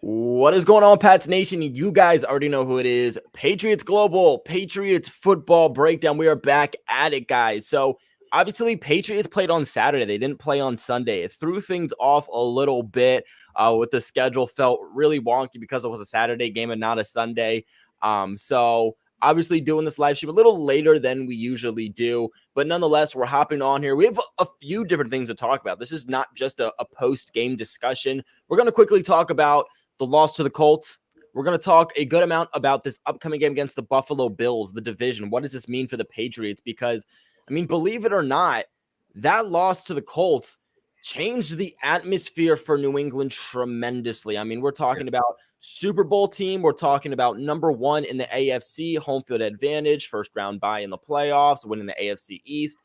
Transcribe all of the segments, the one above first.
What is going on, Pats Nation? You guys already know who it is. Patriots Global, Patriots Football Breakdown. We are back at it, guys. So, obviously, Patriots played on Saturday. They didn't play on Sunday. It threw things off a little bit with the schedule. Felt really wonky because it was a Saturday game and not a Sunday. So, obviously, doing this live stream a little later than we usually do. But nonetheless, we're hopping on here. We have a few different things to talk about. This is not just a post-game discussion. We're going to quickly talk about the loss to the Colts. We're going to talk a good amount about this upcoming game against the Buffalo Bills, the division. What does this mean for the Patriots? Because, I mean, believe it or not, that loss to the Colts changed the atmosphere for New England tremendously. I mean, we're talking about Super Bowl team. We're talking about number one in the AFC, home field advantage, first round bye in the playoffs, winning the AFC East.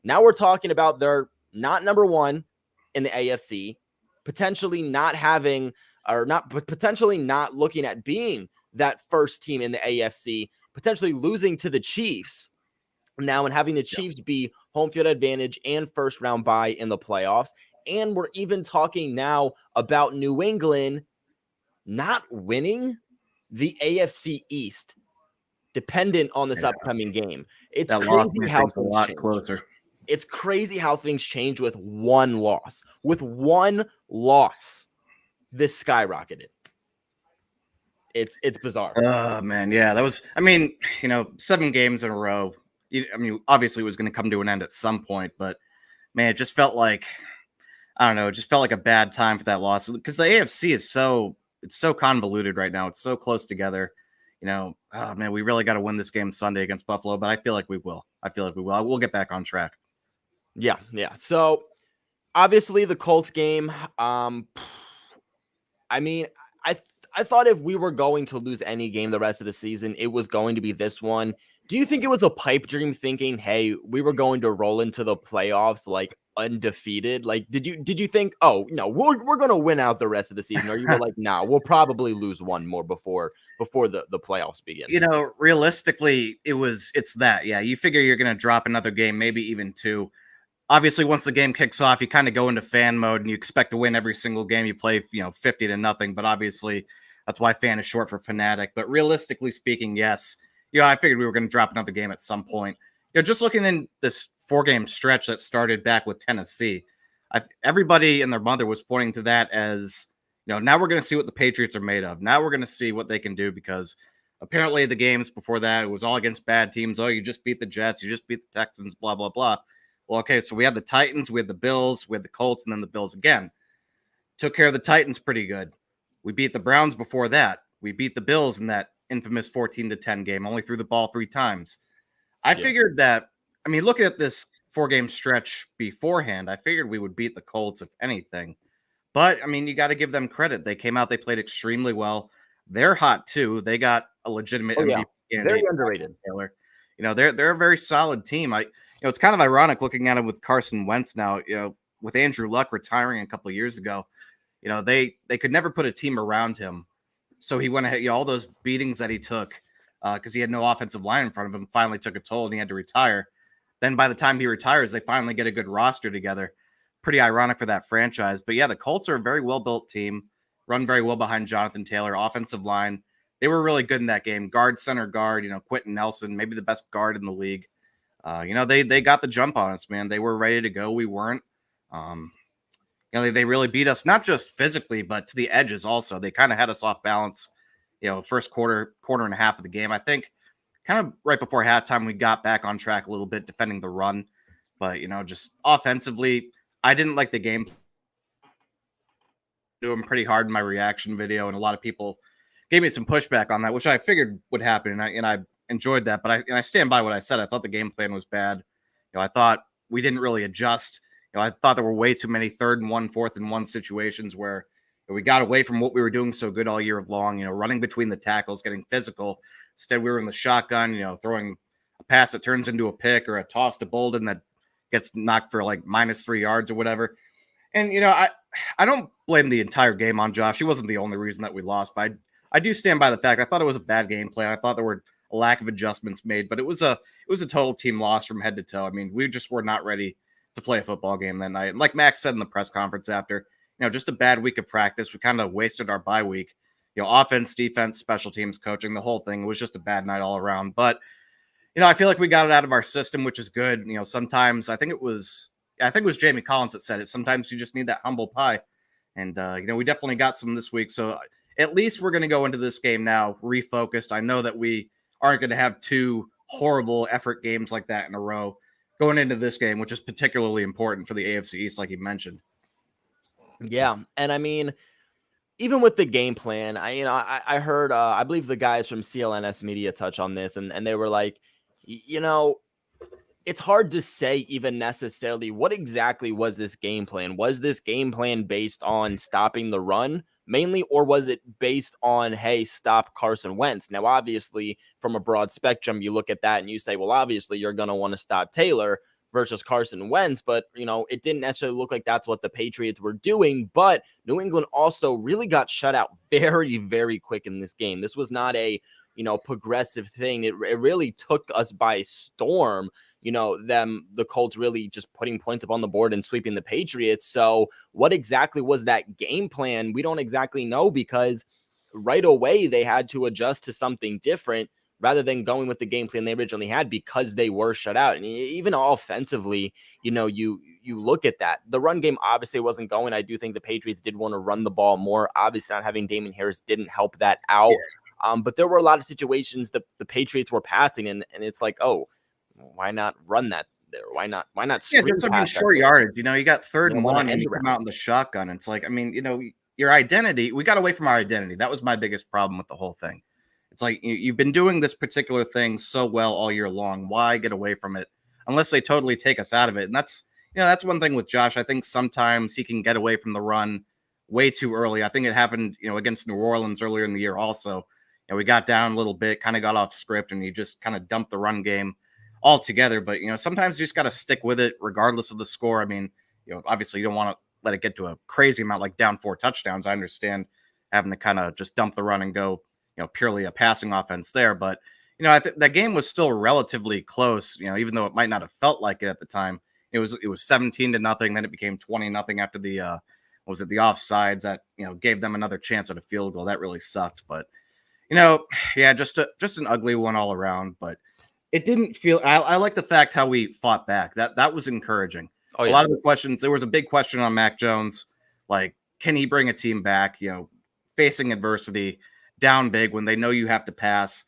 Now we're talking about they're not number one in the AFC, potentially not having or not, but potentially not looking at being that first team in the AFC, potentially losing to the Chiefs now and having the Chiefs be home field advantage and first round bye in the playoffs. And we're even talking now about New England not winning the AFC East, dependent on this upcoming game. It's crazy how things a lot change. closer. It's crazy how things change with one loss. With one loss, this skyrocketed. It's bizarre. Oh, man. Yeah, that was, 7 games in a row. Obviously it was going to come to an end at some point, but man, it just felt like, I don't know, it just felt like a bad time for that loss because the AFC is so convoluted right now. It's so close together. Oh man, we really got to win this game Sunday against Buffalo, but I feel like we will. We'll get back on track. Yeah. So obviously the Colts game, I mean, I thought if we were going to lose any game the rest of the season, it was going to be this one. Do you think it was a pipe dream thinking, hey, we were going to roll into the playoffs like undefeated? Like, did you think, oh no, we're gonna win out the rest of the season? Or you were like, nah, we'll probably lose one more before the playoffs begin? Realistically, it's that. Yeah, you figure you're gonna drop another game, maybe even 2. Obviously, once the game kicks off, you kind of go into fan mode and you expect to win every single game you play, 50-0. But obviously, that's why fan is short for fanatic. But realistically speaking, yes. I figured we were going to drop another game at some point. Just looking in this 4-game stretch that started back with Tennessee, everybody and their mother was pointing to that as, now we're going to see what the Patriots are made of. Now we're going to see what they can do because apparently the games before that, it was all against bad teams. Oh, you just beat the Jets. You just beat the Texans, blah, blah, blah. Well, okay, so we had the Titans, we had the Bills, we had the Colts, and then the Bills again. Took care of the Titans pretty good. We beat the Browns before that. We beat the Bills in that infamous 14-10 game, only threw the ball 3 times. I figured that, looking at this 4-game stretch beforehand, I figured we would beat the Colts, if anything. But, you got to give them credit. They came out, they played extremely well. They're hot, too. They got a legitimate MVP candidate. Very underrated. Taylor. They're a very solid team. It's kind of ironic looking at it with Carson Wentz now, with Andrew Luck retiring a couple of years ago, they could never put a team around him. So he went ahead, all those beatings that he took because he had no offensive line in front of him finally took a toll and he had to retire. Then by the time he retires, they finally get a good roster together. Pretty ironic for that franchise. But yeah, the Colts are a very well-built team, run very well behind Jonathan Taylor, offensive line. They were really good in that game. Guard, center guard, Quentin Nelson, maybe the best guard in the league. They got the jump on us, man. They were ready to go. We weren't. They really beat us, not just physically, but to the edges also. They kind of had us off balance, first quarter and a half of the game. I think kind of right before halftime, we got back on track a little bit, defending the run. But, just offensively, I didn't like the game. Doing pretty hard in my reaction video, and a lot of people gave me some pushback on that, which I figured would happen, and I enjoyed that. But I stand by what I said. I thought the game plan was bad. I thought we didn't really adjust. I thought there were way too many 3rd and 1, 4th and 1 situations where we got away from what we were doing so good all year long, running between the tackles, getting physical. Instead, we were in the shotgun, throwing a pass that turns into a pick or a toss to Bolden that gets knocked for like -3 yards or whatever. And, I don't blame the entire game on Josh. He wasn't the only reason that we lost, but I do stand by the fact I thought it was a bad game plan. I thought there were a lack of adjustments made, but it was a total team loss from head to toe. We just were not ready to play a football game that night. And like Max said in the press conference after, just a bad week of practice. We kind of wasted our bye week. Offense, defense, special teams, coaching, the whole thing was just a bad night all around. But I feel like we got it out of our system, which is good. Sometimes I think it was Jamie Collins that said it. Sometimes you just need that humble pie. And, we definitely got some this week. So at least we're going to go into this game now refocused. I know that we aren't going to have two horrible effort games like that in a row going into this game, which is particularly important for the AFC East, like you mentioned. Yeah. And I mean, even with the game plan, I heard, I believe the guys from CLNS Media touch on this, and they were like, it's hard to say even necessarily what exactly was this game plan. Was this game plan based on stopping the run mainly, or was it based on, hey, stop Carson Wentz? Now, obviously, from a broad spectrum, you look at that and you say, well, obviously, you're going to want to stop Taylor versus Carson Wentz, but, it didn't necessarily look like that's what the Patriots were doing. But New England also really got shut out very, very quick in this game. This was not a, progressive thing. It really took us by storm. The Colts really just putting points up on the board and sweeping the Patriots. So what exactly was that game plan? We don't exactly know, because right away they had to adjust to something different rather than going with the game plan they originally had, because they were shut out. And even offensively, you look at that. The run game obviously wasn't going. I do think the Patriots did want to run the ball more. Obviously, not having Damon Harris didn't help that out. Yeah. But there were a lot of situations that the Patriots were passing, and it's like, oh, why not run that there? Why not just short yardage? You got 3rd and 1 and you come out in the shotgun. It's like, your identity, we got away from our identity. That was my biggest problem with the whole thing. It's like, you've been doing this particular thing so well all year long. Why get away from it unless they totally take us out of it? And that's one thing with Josh. I think sometimes he can get away from the run way too early. I think it happened, against New Orleans earlier in the year also. We got down a little bit, kind of got off script, and you just kind of dumped the run game altogether. But, sometimes you just got to stick with it regardless of the score. I mean, obviously you don't want to let it get to a crazy amount, like down 4 touchdowns. I understand having to kind of just dump the run and go, purely a passing offense there. But, I think that game was still relatively close, even though it might not have felt like it at the time. It was 17-0. Then it became 20-0 after the, the offsides that, gave them another chance at a field goal. That really sucked. But, just an ugly one all around. But it didn't feel, I like the fact how we fought back. That was encouraging. Oh, yeah. A lot of the questions, there was a big question on Mac Jones, like, can he bring a team back, facing adversity, down big when they know you have to pass,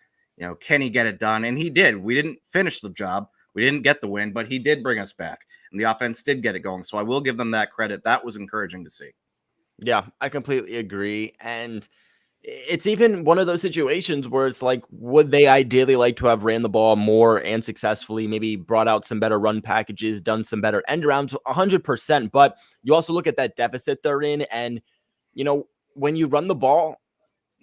can he get it done? And he did. We didn't finish the job. We didn't get the win, but he did bring us back, and the offense did get it going. So I will give them that credit. That was encouraging to see. Yeah, I completely agree. And it's even one of those situations where it's like, would they ideally like to have ran the ball more and successfully, maybe brought out some better run packages, done some better end arounds? 100%. But you also look at that deficit they're in, and, when you run the ball,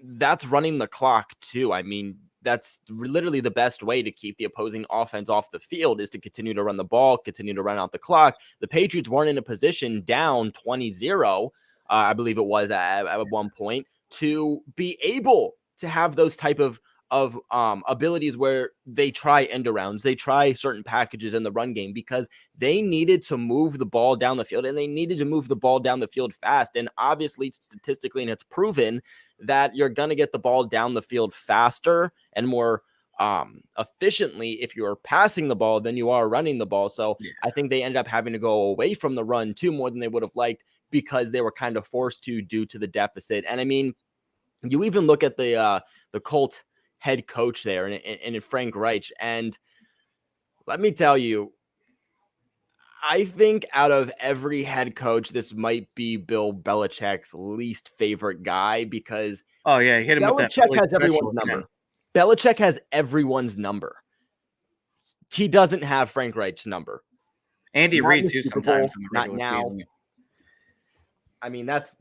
that's running the clock too. I mean, that's literally the best way to keep the opposing offense off the field, is to continue to run the ball, continue to run out the clock. The Patriots weren't in a position down 20-0, I believe it was at one point, to be able to have those type of abilities where they try end arounds, they try certain packages in the run game, because they needed to move the ball down the field, and they needed to move the ball down the field fast. And obviously, statistically, and it's proven that you're going to get the ball down the field faster and more efficiently if you're passing the ball than you are running the ball. So yeah. I think they ended up having to go away from the run too, more than they would have liked, because they were kind of forced to due to the deficit. And I mean, you even look at the Colts head coach there and Frank Reich. And let me tell you, I think out of every head coach, this might be Bill Belichick's least favorite guy, because he hit him with that. Belichick has everyone's number. Belichick has everyone's number. He doesn't have Frank Reich's number. Andy Reid too sometimes. Not now. Season. I mean, that's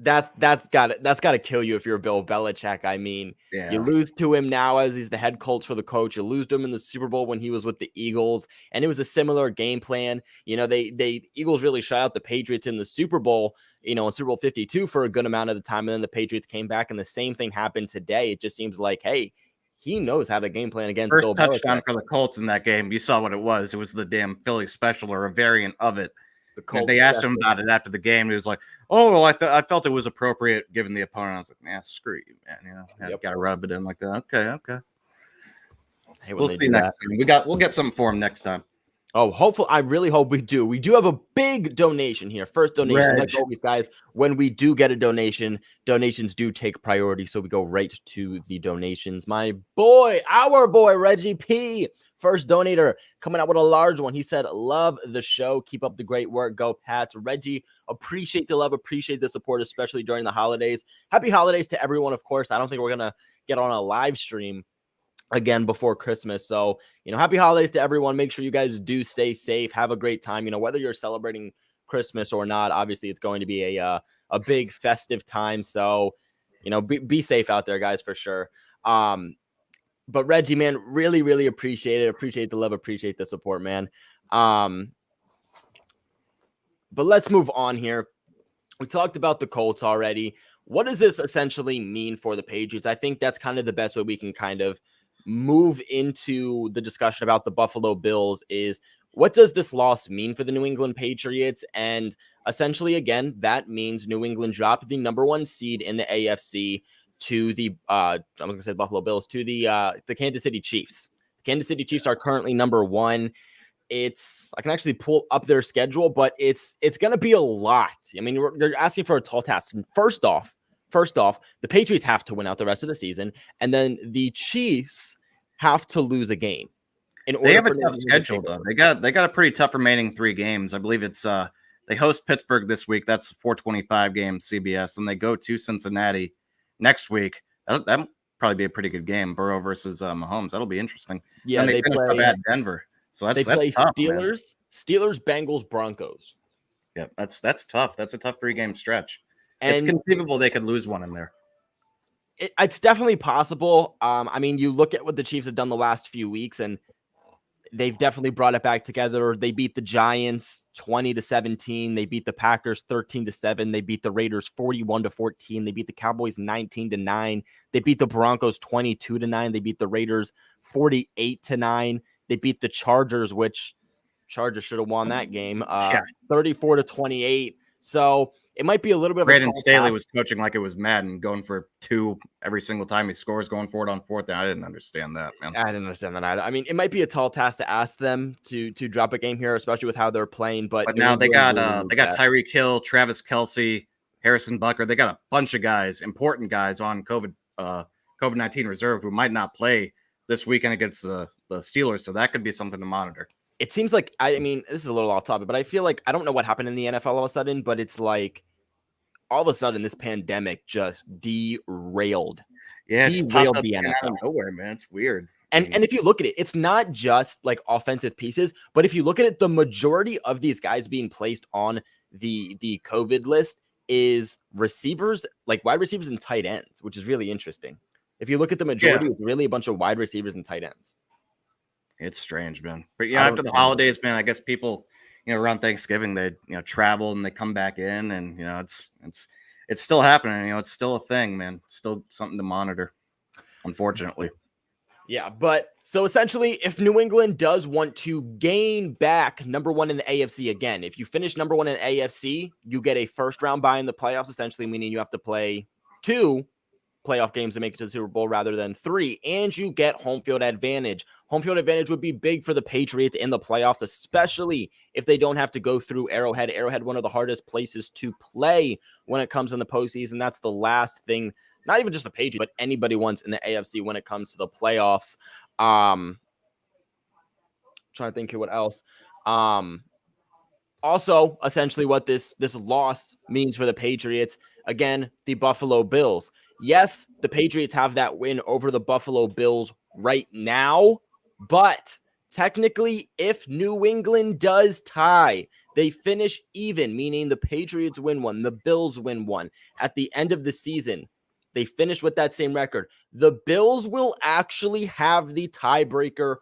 got to kill you if you're Bill Belichick. I mean, You lose to him now as he's the head coach for the coach. You lose to him in the Super Bowl when he was with the Eagles, and it was a similar game plan. The Eagles really shut out the Patriots in the Super Bowl, in Super Bowl 52 for a good amount of the time, and then the Patriots came back, and the same thing happened today. It just seems like, hey, he knows how to game plan against Bill Belichick. First touchdown for the Colts in that game. You saw what it was. It was the damn Philly special, or a variant of it. The And Colts. they asked him about it after the game. He was like, "Oh, well, I felt it was appropriate given the opponent." I was like, "Man, screw you, man. Got to rub it in like that." Okay. We'll see next time. We'll get something for him next time. Oh, hopefully, I really hope we do. We do have a big donation here. First donation, like always, guys. When we do get a donation, donations do take priority, so we go right to the donations. My boy, our boy, Reggie P., first donator, coming out with a large one. He said, "Love the show. Keep up the great work. Go Pats." Reggie, appreciate the love, appreciate the support, especially during the holidays. Happy holidays to everyone, of course. I don't think we're gonna get on a live stream again before Christmas. So, happy holidays to everyone. Make sure you guys do stay safe. Have a great time. Whether you're celebrating Christmas or not, obviously it's going to be a big festive time. So, be safe out there, guys, for sure. But Reggie, man, really, really appreciate it. Appreciate the love. Appreciate the support, man. But let's move on here. We talked about the Colts already. What does this essentially mean for the Patriots? I think that's kind of the best way we can kind of move into the discussion about the Buffalo Bills is what does this loss mean for the New England Patriots? And essentially, again, that means New England dropped the number 1 seed in the AFC to the I was gonna say Buffalo Bills to the Kansas City Chiefs. The Kansas City Chiefs are currently number 1. I can actually pull up their schedule, but it's going to be a lot. I mean, you're asking for a tall task. And first off, the Patriots have to win out the rest of the season, and then the Chiefs have to lose a game. They have a tough schedule, though. They got a pretty tough remaining 3 games. I believe it's they host Pittsburgh this week. That's 4:25 game CBS, and they go to Cincinnati next week. That'll probably be a pretty good game. Burrow versus Mahomes. That'll be interesting. Yeah, and they finish up at Denver. So they play tough, Steelers, Bengals, Broncos. Yeah, that's tough. That's a tough 3-game stretch. And it's conceivable they could lose one in there. It's definitely possible. I mean, you look at what the Chiefs have done the last few weeks, and they've definitely brought it back together. They beat the Giants 20-17. They beat the Packers 13-7. They beat the Raiders 41-14. They beat the Cowboys 19-9. They beat the Broncos 22-9. They beat the Raiders 48-9. They beat the Chargers, which Chargers should have won that game, 34-28. So it might be a little bit of Brandon Staley was coaching like it was Madden, going for 2 every single time he scores, going for it on 4th down. I didn't understand that, man. I didn't understand that either. I mean, it might be a tall task to ask them to drop a game here, especially with how they're playing. But now they got Tyreek Hill, Travis Kelce, Harrison Butker. They got a bunch of guys, important guys on COVID-19 reserve who might not play this weekend against the Steelers. So that could be something to monitor. It seems like, I mean, this is a little off topic, but I feel like, I don't know what happened in the NFL all of a sudden, but it's like all of a sudden this pandemic just derailed. Yeah, it's derailed the NFL. Out of nowhere, man. It's weird. And if you look at it, it's not just like offensive pieces, but if you look at it, the majority of these guys being placed on the COVID list is receivers, like wide receivers and tight ends, which is really interesting. If you look at the majority, it's really a bunch of wide receivers and tight ends. It's strange, man. But after the holidays, man, I guess people, around Thanksgiving, they travel and they come back in, and it's still happening. It's still a thing, man. It's still something to monitor, unfortunately. Yeah, but so essentially, if New England does want to gain back number 1 in the AFC again, if you finish number 1 in the AFC, you get a first round bye in the playoffs, essentially meaning you have to play 2 playoff games to make it to the Super Bowl rather than 3, and you get home field advantage. Home field advantage would be big for the Patriots in the playoffs, especially if they don't have to go through Arrowhead. Arrowhead, one of the hardest places to play when it comes in the postseason. That's the last thing, not even just the Patriots, but anybody wants in the AFC when it comes to the playoffs. Trying to think here what else. Also, essentially what this loss means for the Patriots, again, the Buffalo Bills. Yes, the Patriots have that win over the Buffalo Bills right now, but technically, if New England does tie, they finish even, meaning the Patriots win 1, the Bills win 1. At the end of the season, they finish with that same record. The Bills will actually have the tiebreaker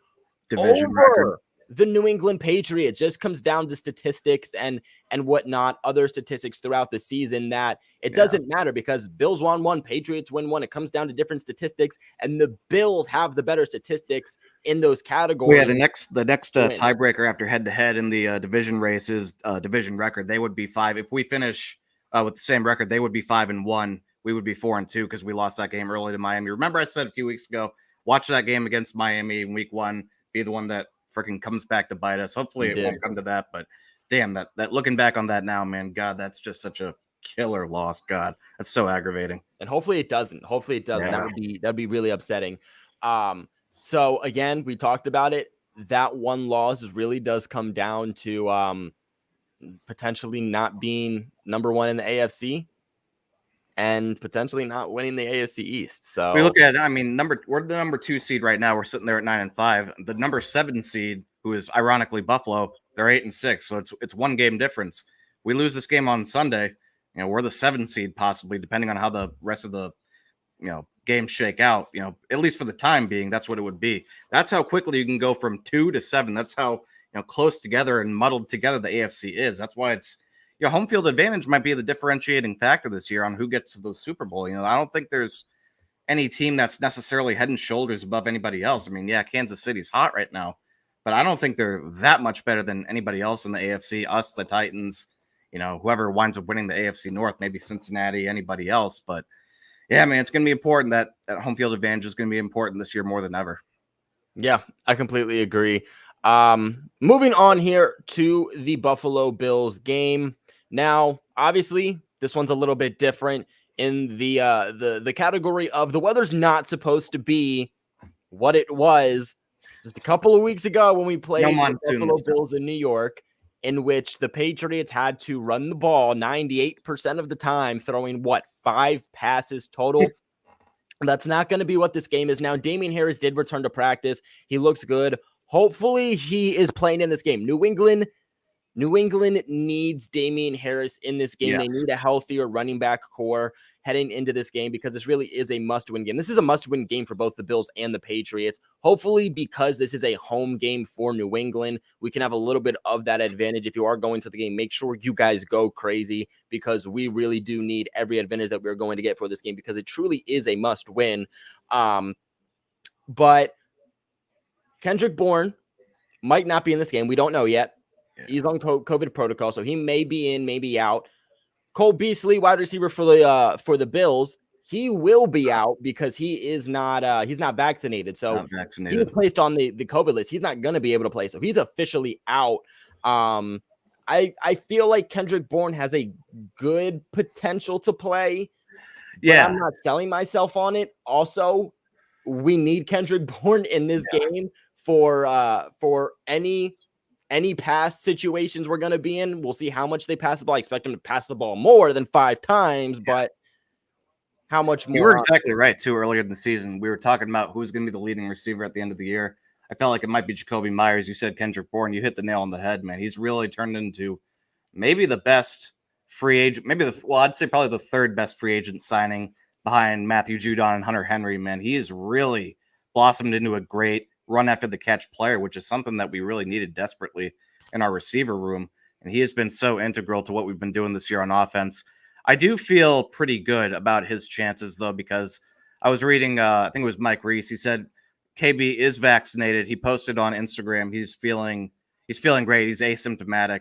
division record. the New England Patriots. Just comes down to statistics and whatnot, other statistics throughout the season, that it doesn't matter because Bills won one, Patriots win one. It comes down to different statistics, and the Bills have the better statistics in those categories. Well, yeah, the next tiebreaker after head-to-head in the division race is division record. They would be 5. If we finish with the same record, they would be 5-1. We would be 4-2 because we lost that game early to Miami. Remember I said a few weeks ago, watch that game against Miami in week 1, be the one that freaking comes back to bite us. Hopefully it won't come to that, but damn, that looking back on that now, man, God, that's just such a killer loss. God, that's so aggravating. And hopefully it doesn't. Yeah. That'd be really upsetting. So again, we talked about it. That one loss really does come down to potentially not being number one in the AFC and potentially not winning the AFC East. So we look at it, I mean, we're the number 2 seed right now. We're sitting there at 9-5. The number 7 seed, who is ironically Buffalo, they're 8-6. So it's one game difference. We lose this game on Sunday, we're the 7 seed possibly, depending on how the rest of the games shake out. At least for the time being, that's what it would be. That's how quickly you can go from 2 to 7. That's how close together and muddled together the AFC is. That's why it's home field advantage might be the differentiating factor this year on who gets to the Super Bowl. I don't think there's any team that's necessarily head and shoulders above anybody else. I mean, yeah, Kansas City's hot right now, but I don't think they're that much better than anybody else in the AFC. Us, the Titans, whoever winds up winning the AFC North, maybe Cincinnati, anybody else. But yeah, man, it's going to be important that home field advantage is going to be important this year more than ever. Yeah, I completely agree. Moving on here to the Buffalo Bills game. Now, obviously, this one's a little bit different in the category of the weather's not supposed to be what it was just a couple of weeks ago when we played the Buffalo Bills in New York, in which the Patriots had to run the ball 98% of the time, throwing 5 passes total. That's not going to be what this game is now. Damien Harris did return to practice. He looks good. Hopefully he is playing in this game. New England needs Damien Harris in this game. Yes. They need a healthier running back core heading into this game because this really is a must-win game. This is a must-win game for both the Bills and the Patriots. Hopefully, because this is a home game for New England, we can have a little bit of that advantage. If you are going to the game, make sure you guys go crazy because we really do need every advantage that we're going to get for this game because it truly is a must-win. But Kendrick Bourne might not be in this game. We don't know yet. Yeah. He's on COVID protocol, so he may be in, maybe out. Cole Beasley, wide receiver for the Bills, he will be out because he is not he's not vaccinated. So he was placed on the COVID list. He's not going to be able to play. So he's officially out. I feel like Kendrick Bourne has a good potential to play. Yeah, I'm not selling myself on it. Also, we need Kendrick Bourne in this game for any pass situations we're going to be in. We'll see how much they pass the ball. I expect them to pass the ball more than 5 times, but how much more? You were exactly right, too, earlier in the season. We were talking about who's going to be the leading receiver at the end of the year. I felt like it might be Jacoby Myers. You said Kendrick Bourne. You hit the nail on the head, man. He's really turned into maybe the best free agent, I'd say probably the 3rd best free agent signing behind Matthew Judon and Hunter Henry, man. He has really blossomed into a great run after the catch player, which is something that we really needed desperately in our receiver room. And he has been so integral to what we've been doing this year on offense. I do feel pretty good about his chances, though, because I was reading, I think it was Mike Reese. He said KB is vaccinated. He posted on Instagram. He's feeling great. He's asymptomatic.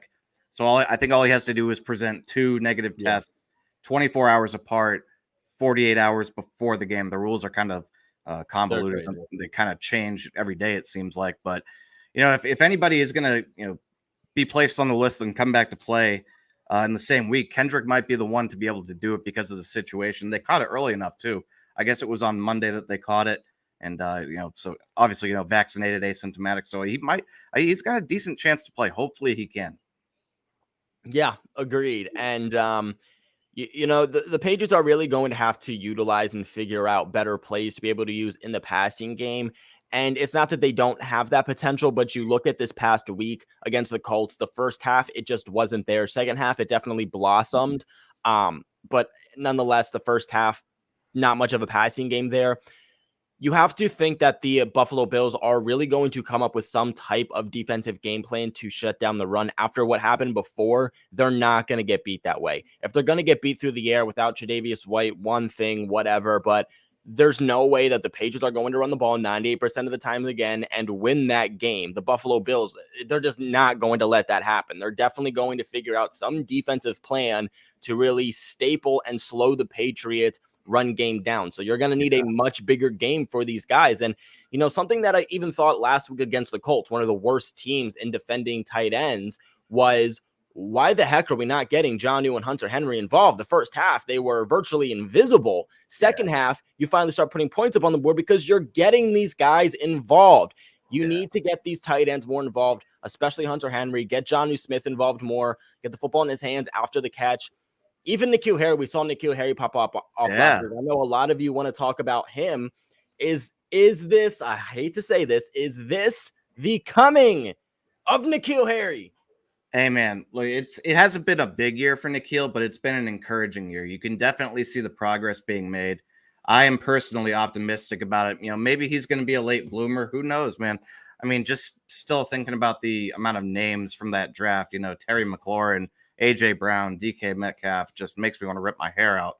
So I think all he has to do is present 2 negative tests, 24 hours apart, 48 hours before the game. The rules are kind of convoluted. They kind of change every day, it seems like. But if anybody is going to be placed on the list and come back to play in the same week, Kendrick might be the one to be able to do it because of the situation. They caught it early enough too. I guess it was on Monday that they caught it, and so obviously vaccinated, asymptomatic. So he's got a decent chance to play. Hopefully he can. Yeah, agreed. And the Patriots are really going to have to utilize and figure out better plays to be able to use in the passing game. And it's not that they don't have that potential, but you look at this past week against the Colts, the first half, it just wasn't there. Second half, it definitely blossomed. But nonetheless, the first half, not much of a passing game there. You have to think that the Buffalo Bills are really going to come up with some type of defensive game plan to shut down the run. After what happened before, they're not going to get beat that way. If they're going to get beat through the air without Tre'Davious White, one thing, whatever, but there's no way that the Patriots are going to run the ball 98% of the time again and win that game. The Buffalo Bills, they're just not going to let that happen. They're definitely going to figure out some defensive plan to really staple and slow the Patriots run game down. So you're going to need a much bigger game for these guys. And, something that I even thought last week against the Colts, one of the worst teams in defending tight ends, was why the heck are we not getting Jonnu and Hunter Henry involved? The first half, they were virtually invisible. Second half, you finally start putting points up on the board because you're getting these guys involved. You need to get these tight ends more involved, especially Hunter Henry. Get Jonnu Smith involved more. Get the football in his hands after the catch. Even N'Keal Harry, we saw N'Keal Harry pop up off last year. I know a lot of you want to talk about him. Is this, I hate to say this, is this the coming of N'Keal Harry? Hey man, look, it hasn't been a big year for N'Keal, but it's been an encouraging year. You can definitely see the progress being made. I am personally optimistic about it. Maybe he's going to be a late bloomer. Who knows, man? I mean, just still thinking about the amount of names from that draft. Terry McLaurin, AJ Brown, DK Metcalf just makes me want to rip my hair out.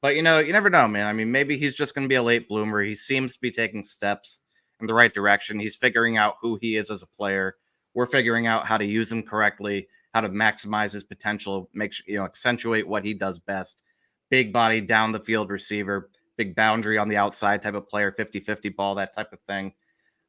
But you never know, man. I mean, maybe he's just going to be a late bloomer. He seems to be taking steps in the right direction. He's figuring out who he is as a player. We're figuring out how to use him correctly, how to maximize his potential, accentuate what he does best. Big body, down the field receiver, big boundary on the outside type of player, 50-50 ball, that type of thing.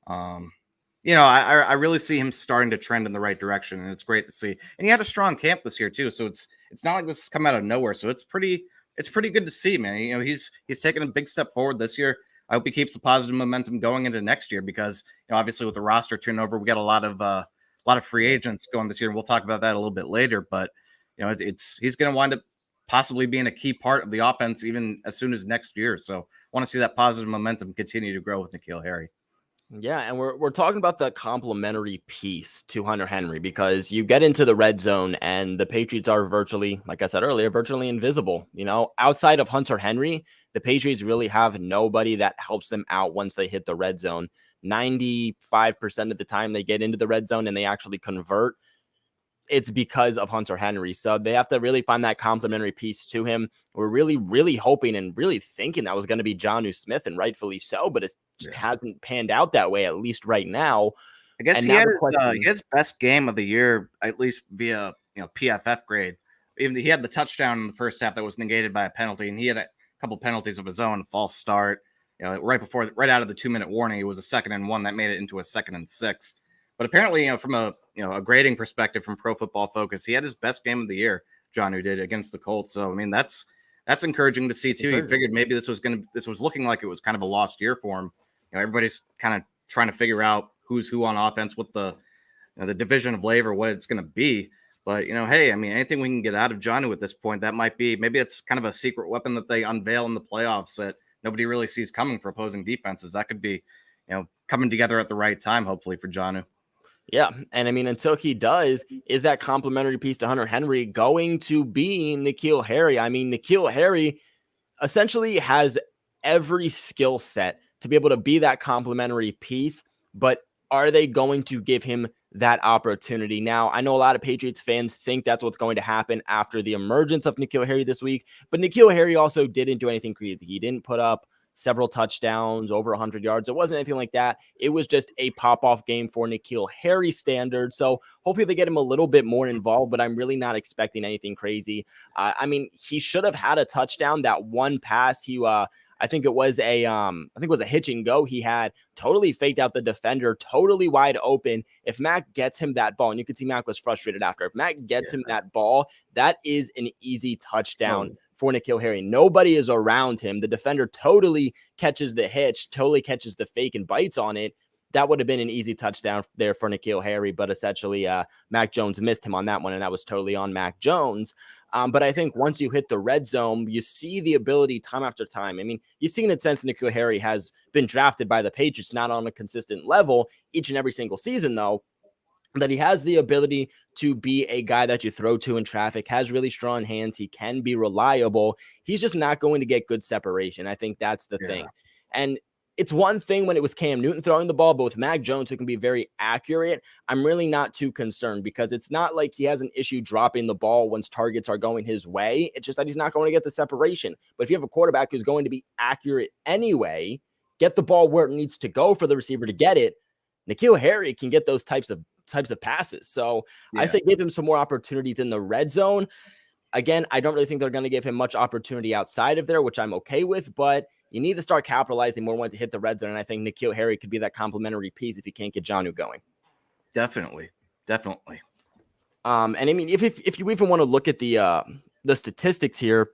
I really see him starting to trend in the right direction, and it's great to see. And he had a strong camp this year too, so it's not like this has come out of nowhere. So it's pretty good to see, man. He's taken a big step forward this year. I hope he keeps the positive momentum going into next year because obviously with the roster turnover, we got a lot of free agents going this year, and we'll talk about that a little bit later. But he's going to wind up possibly being a key part of the offense even as soon as next year. So I want to see that positive momentum continue to grow with N'Keal Harry. Yeah, and we're talking about the complementary piece to Hunter Henry because you get into the red zone and the Patriots are virtually, like I said earlier, virtually invisible. Outside of Hunter Henry, the Patriots really have nobody that helps them out once they hit the red zone. 95% of the time they get into the red zone and they actually convert, it's because of Hunter Henry. So they have to really find that complementary piece to him. We're really, really hoping and really thinking that was going to be Jonnu Smith, and rightfully so, but it just hasn't panned out that way, at least right now. I guess he had his best game of the year, at least via PFF grade. Even he had the touchdown in the first half that was negated by a penalty, and he had a couple penalties of his own, false start. Right out of the 2-minute warning, it was a 2nd and 1 that made it into a 2nd and 6. But apparently, from a grading perspective from Pro Football Focus, he had his best game of the year. Jonnu did against the Colts. So I mean, that's encouraging to see too. You figured maybe this was looking like it was kind of a lost year for him. Everybody's kind of trying to figure out who's who on offense, what the the division of labor, what it's going to be. But hey, I mean, anything we can get out of Jonnu at this point, that might be maybe it's kind of a secret weapon that they unveil in the playoffs that nobody really sees coming for opposing defenses. That could be coming together at the right time, hopefully for Jonnu. Yeah, and I mean, until he does, is that complementary piece to Hunter Henry going to be N'Keal Harry? I mean, N'Keal Harry essentially has every skill set to be able to be that complementary piece, but are they going to give him that opportunity? Now, I know a lot of Patriots fans think that's what's going to happen after the emergence of N'Keal Harry this week, but N'Keal Harry also didn't do anything crazy. He didn't put up several touchdowns, over 100 yards. It wasn't anything like that. It was just a pop-off game for N'Keal Harry standard. So hopefully they get him a little bit more involved, but I'm really not expecting anything crazy. I mean, he should have had a touchdown. That one pass, I think it was a hitch and go. He had totally faked out the defender, totally wide open. If Mac gets him that ball, and you can see Mac was frustrated after. If Mac gets him that ball, that is an easy touchdown for N'Keal Harry. Nobody is around him. The defender totally catches the hitch, totally catches the fake and bites on it. That would have been an easy touchdown there for N'Keal Harry, but essentially Mac Jones missed him on that one, and that was totally on Mac Jones. But I think once you hit the red zone, you see the ability time after time. I mean, you've seen it since N'Keal Harry has been drafted by the Patriots, not on a consistent level each and every single season, though, that he has the ability to be a guy that you throw to in traffic, has really strong hands. He can be reliable. He's just not going to get good separation. I think that's the thing. And it's one thing when it was Cam Newton throwing the ball, but with Mac Jones, who can be very accurate, I'm really not too concerned because it's not like he has an issue dropping the ball once targets are going his way. It's just that he's not going to get the separation. But if you have a quarterback who's going to be accurate anyway, get the ball where it needs to go for the receiver to get it, N'Keal Harry can get those types of passes. So I say give him some more opportunities in the red zone. Again, I don't really think they're going to give him much opportunity outside of there, which I'm okay with, but you need to start capitalizing more once you hit the red zone. And I think N'Keal Harry could be that complementary piece if you can't get Jonnu going. Definitely. And I mean, if you even want to look at the statistics here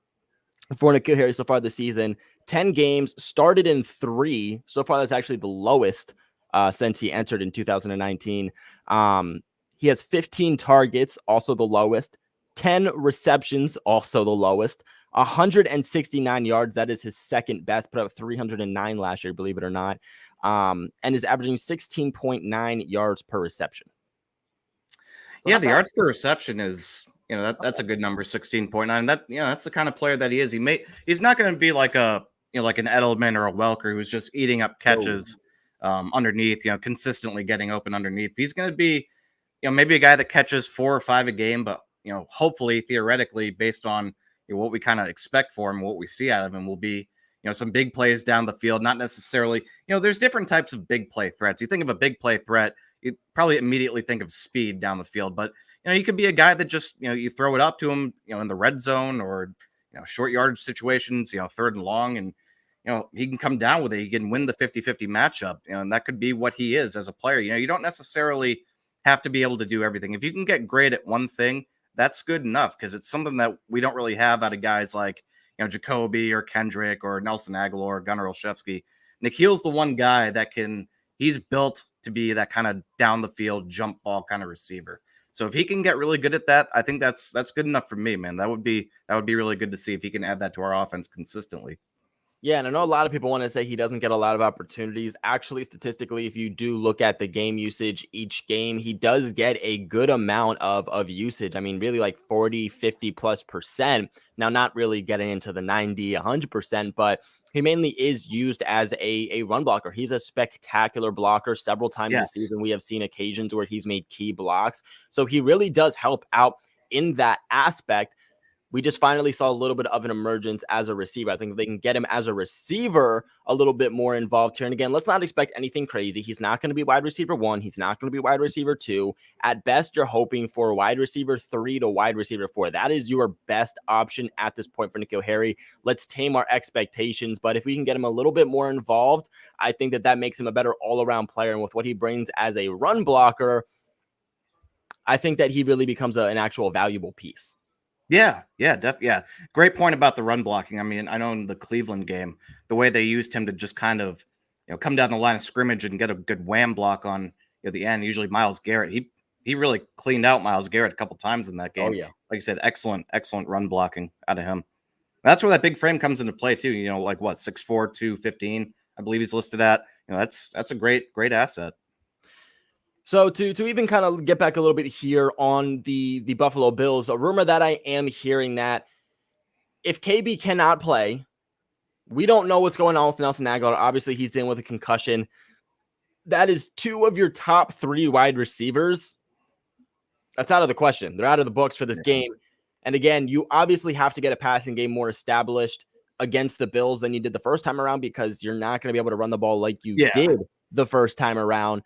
for N'Keal Harry so far this season, 10 games, started in 3. So far, that's actually the lowest since he entered in 2019. He has 15 targets, also the lowest. 10 receptions, also the lowest. 169 yards, that is his second best. Put up 309 last year, believe it or not. And is averaging 16.9 yards per reception. So the yards per reception is, that's a good number, 16.9. That's the kind of player that he is. He's not going to be like an Edelman or a Welker who's just eating up catches underneath, consistently getting open underneath. He's going to be, maybe a guy that catches 4 or 5 a game, but hopefully, theoretically, based on what we kind of expect for him, what we see out of him, will be, some big plays down the field. Not necessarily, there's different types of big play threats. You think of a big play threat, you probably immediately think of speed down the field. But you could be a guy that just you throw it up to him, in the red zone or short yardage situations, 3rd and long, and he can come down with it. He can win the 50-50 matchup, and that could be what he is as a player. You don't necessarily have to be able to do everything. If you can get great at one thing, that's good enough, because it's something that we don't really have out of guys like, Jacoby or Kendrick or Nelson Aguilar or Gunnar Olszewski. N'Keal's the one guy that he's built to be that kind of down the field jump ball kind of receiver. So if he can get really good at that, I think that's good enough for me, man. That would be really good to see if he can add that to our offense consistently. Yeah, and I know a lot of people want to say he doesn't get a lot of opportunities. Actually, statistically, if you do look at the game usage each game, he does get a good amount of usage. I mean, really like 40, 50 plus %. Now, not really getting into the 90, 100%, but he mainly is used as a run blocker. He's a spectacular blocker. Several times this season, we have seen occasions where he's made key blocks. So he really does help out in that aspect. We just finally saw a little bit of an emergence as a receiver. I think they can get him as a receiver a little bit more involved here. And again, let's not expect anything crazy. He's not going to be wide receiver 1. He's not going to be wide receiver 2. At best, you're hoping for wide receiver 3 to wide receiver 4. That is your best option at this point for N'Keal Harry. Let's tame our expectations. But if we can get him a little bit more involved, I think that makes him a better all-around player. And with what he brings as a run blocker, I think that he really becomes an actual valuable piece. Yeah. Great point about the run blocking. I mean, I know in the Cleveland game, the way they used him to just kind of, come down the line of scrimmage and get a good wham block on the end. Usually Myles Garrett, he really cleaned out Myles Garrett a couple times in that game. Oh yeah, like I said, excellent run blocking out of him. That's where that big frame comes into play too. Like what, 6'4", 215, I believe he's listed at. That's a great asset. So to even kind of get back a little bit here on the Buffalo Bills, a rumor that I am hearing that if KB cannot play, we don't know what's going on with Nelson Aguilar. Obviously, he's dealing with a concussion. That is 2 of your top 3 wide receivers. That's out of the question. They're out of the books for this game. And again, you obviously have to get a passing game more established against the Bills than you did the first time around, because you're not going to be able to run the ball like you did the first time around.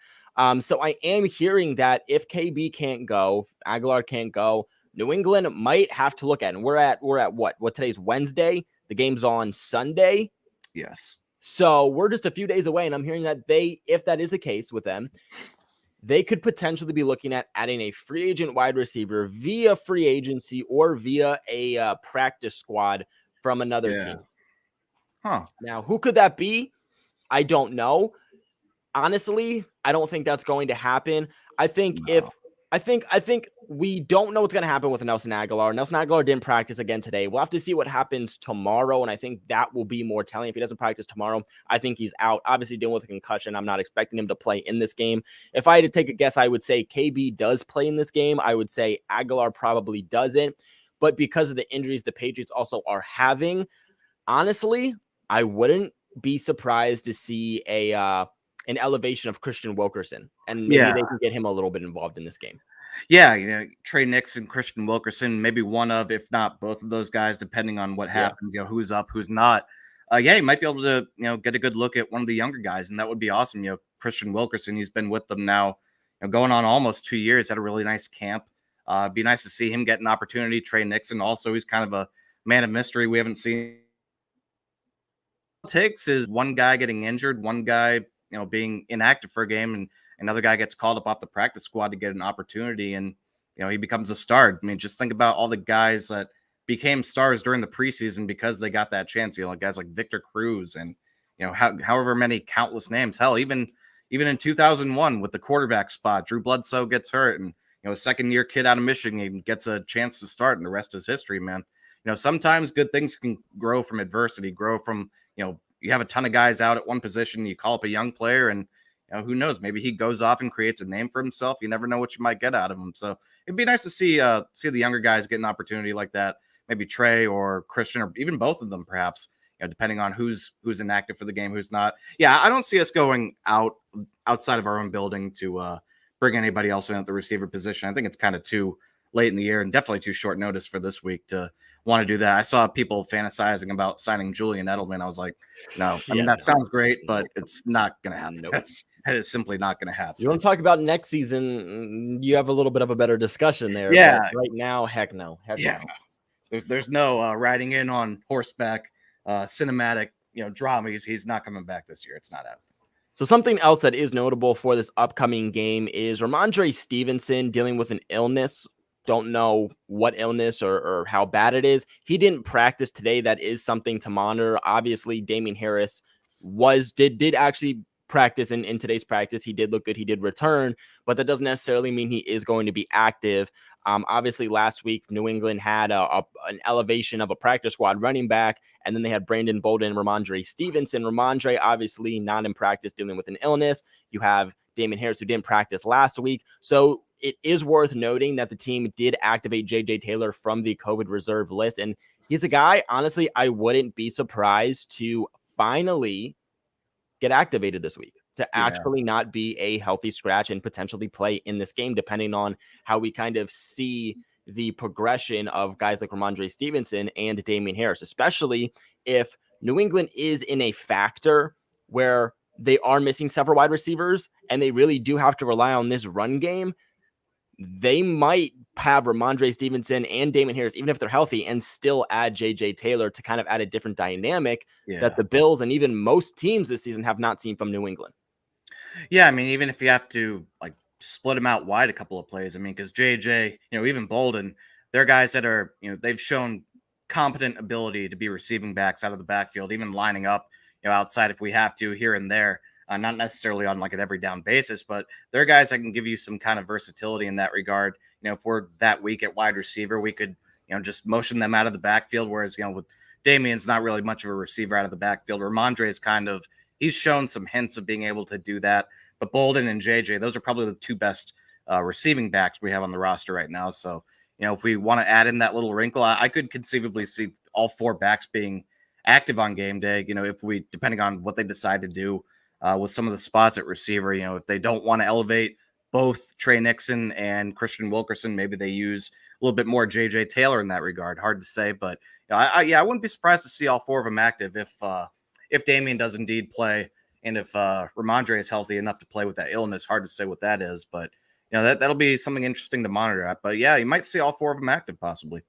So I am hearing that if KB can't go, Aguilar can't go, New England might have to look at, and we're at what today's Wednesday. The game's on Sunday. Yes. So we're just a few days away, and I'm hearing that if that is the case with them, they could potentially be looking at adding a free agent wide receiver via free agency or via a practice squad from another team. Now, who could that be? I don't know. Honestly, I don't think that's going to happen. I think we don't know what's going to happen with Nelson Aguilar. Nelson Aguilar didn't practice again today. We'll have to see what happens tomorrow, and I think that will be more telling. If he doesn't practice tomorrow, I think he's out. Obviously, dealing with a concussion, I'm not expecting him to play in this game. If I had to take a guess, I would say KB does play in this game. I would say Aguilar probably doesn't. But because of the injuries the Patriots also are having, honestly, I wouldn't be surprised to see an elevation of Christian Wilkerson, and maybe Yeah. they can get him a little bit involved in this game. Yeah, Trey Nixon, Christian Wilkerson, maybe one of, if not both of those guys, depending on what Yeah. happens, who's up, who's not. Yeah, you might be able to, get a good look at one of the younger guys, and that would be awesome. Christian Wilkerson, he's been with them now, going on almost 2 years, had a really nice camp. Be nice to see him get an opportunity. Trey Nixon, also, he's kind of a man of mystery. We haven't seen. Takes is one guy getting injured, one guy, being inactive for a game, and another guy gets called up off the practice squad to get an opportunity, and he becomes a star. I mean, just think about all the guys that became stars during the preseason because they got that chance. Guys like Victor Cruz and however many countless names. Hell, even in 2001 with the quarterback spot, Drew Bledsoe gets hurt, and a second-year kid out of Michigan gets a chance to start, and the rest is history, man. Sometimes good things can grow from adversity, grow from, you have a ton of guys out at one position, you call up a young player, and who knows, maybe he goes off and creates a name for himself. You never know what you might get out of him. So it'd be nice to see the younger guys get an opportunity like that. Maybe Trey or Christian, or even both of them, perhaps, depending on who's inactive for the game, who's not. Yeah, I don't see us going outside of our own building to bring anybody else in at the receiver position. I think it's kind of too late in the year and definitely too short notice for this week to want to do that. I saw people fantasizing about signing Julian Edelman. I was like, no, I mean, that sounds great, but it's not going to happen. Nope. That is simply not going to happen. You want to talk about next season? You have a little bit of a better discussion there. Yeah. But right now, heck no. No. There's no riding in on horseback cinematic, drama. He's not coming back this year. It's not happening. So something else that is notable for this upcoming game is Ramondre Stevenson dealing with an illness. Don't know what illness or how bad it is. He didn't practice today. That is something to monitor. Obviously, Damien Harris did actually practice in today's practice. He did look good. He did return, but that doesn't necessarily mean he is going to be active. Obviously, last week, New England had an elevation of a practice squad running back, and then they had Brandon Bolden and Ramondre Stevenson. Ramondre, obviously, not in practice, dealing with an illness. You have Damien Harris, who didn't practice last week. So it is worth noting that the team did activate J.J. Taylor from the COVID reserve list. And he's a guy, honestly, I wouldn't be surprised to finally get activated this week, to actually not be a healthy scratch and potentially play in this game, depending on how we kind of see the progression of guys like Ramondre Stevenson and Damien Harris, especially if New England is in a factor where they are missing several wide receivers and they really do have to rely on this run game. They might have Ramondre Stevenson and Damien Harris, even if they're healthy, and still add J.J. Taylor to kind of add a different dynamic that the Bills and even most teams this season have not seen from New England. Yeah, I mean, even if you have to split them out wide a couple of plays, I mean, because J.J., even Bolden, they're guys that are, they've shown competent ability to be receiving backs out of the backfield, even lining up, outside if we have to here and there. Not necessarily on an every down basis, but they're guys that can give you some kind of versatility in that regard. If we're that weak at wide receiver, we could, just motion them out of the backfield. Whereas, with Damien's not really much of a receiver out of the backfield. Ramondre is he's shown some hints of being able to do that. But Bolden and JJ, those are probably the two best receiving backs we have on the roster right now. So, if we want to add in that little wrinkle, I could conceivably see all four backs being active on game day, if we, depending on what they decide to do. With some of the spots at receiver, if they don't want to elevate both Trey Nixon and Christian Wilkerson, maybe they use a little bit more J.J. Taylor in that regard. Hard to say, but I wouldn't be surprised to see all four of them active if Damien does indeed play, and if Ramondre is healthy enough to play with that illness. Hard to say what that is, but that'll be something interesting to monitor at. But yeah, you might see all four of them active possibly.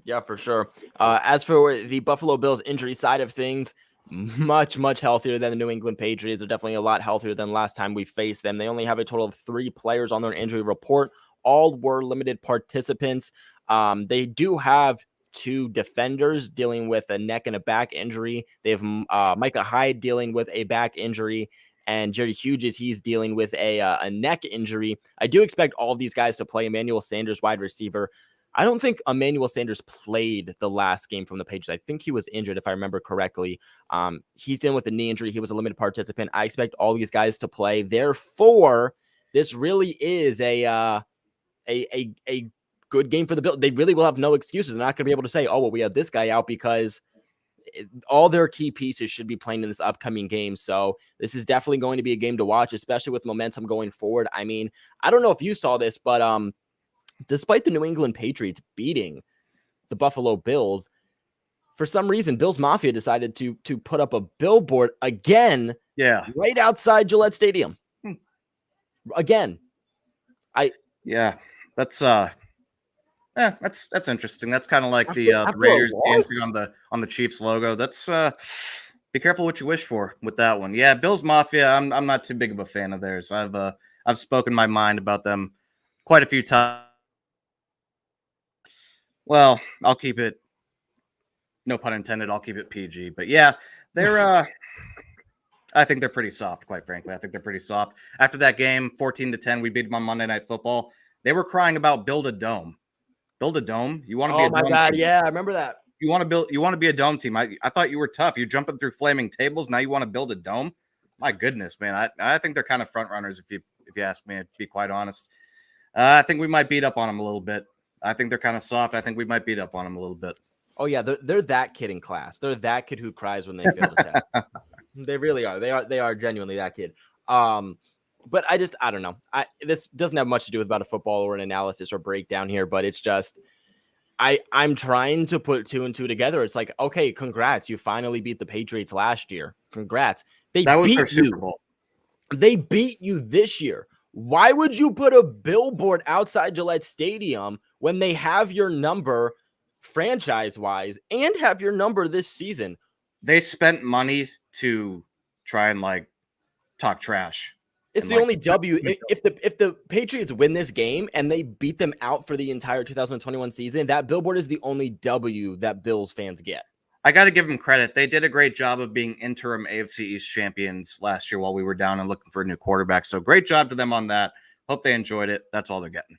Yeah, for sure. As for the Buffalo Bills injury side of things, much healthier than the New England Patriots. They're definitely a lot healthier than last time we faced them. They only have a total of 3 players on their injury report. All were limited participants. They do have 2 defenders dealing with a neck and a back injury. They have Micah Hyde dealing with a back injury, and Jerry Hughes, he's dealing with a neck injury. I do expect all of these guys to play. Emmanuel Sanders, wide receiver. I don't think Emmanuel Sanders played the last game from the Patriots. I think he was injured, if I remember correctly. He's dealing with a knee injury. He was a limited participant. I expect all these guys to play. Therefore, this really is a good game for the Bills. They really will have no excuses. They're not going to be able to say, oh, well, we have this guy out because all their key pieces should be playing in this upcoming game. So this is definitely going to be a game to watch, especially with momentum going forward. I mean, I don't know if you saw this, but despite the New England Patriots beating the Buffalo Bills, for some reason, Bills Mafia decided to put up a billboard again, right outside Gillette Stadium. Again, that's interesting. That's kind of like the Raiders dancing on the Chiefs logo. That's be careful what you wish for with that one. Yeah, Bills Mafia. I'm not too big of a fan of theirs. I've spoken my mind about them quite a few times. Well, I'll keep it. No pun intended. I'll keep it PG. But yeah, they're. I think they're pretty soft, quite frankly. I think they're pretty soft. After that game, 14-10, we beat them on Monday Night Football. They were crying about build a dome. Build a dome. You want to be a dome? Oh my God, team. Yeah, I remember that. You want to be a dome team. I thought you were tough. You're jumping through flaming tables. Now you want to build a dome? My goodness, man. I think they're kind of front runners if you ask me, to be quite honest. I think we might beat up on them a little bit. I think they're kind of soft. I think we might beat up on them a little bit. Oh yeah, they're that kid in class. They're that kid who cries when they fail the test. They really are. They are genuinely that kid. But I don't know. This doesn't have much to do with about a football or an analysis or breakdown here, but it's just I'm trying to put two and two together. It's like, okay, congrats. You finally beat the Patriots last year. Congrats. That was their Super Bowl. They beat you this year. Why would you put a billboard outside Gillette Stadium when they have your number franchise-wise and have your number this season? They spent money to try and talk trash. It's the only W. If the Patriots win this game and they beat them out for the entire 2021 season, that billboard is the only W that Bills fans get. I got to give them credit. They did a great job of being interim AFC East champions last year while we were down and looking for a new quarterback. So great job to them on that. Hope they enjoyed it. That's all they're getting.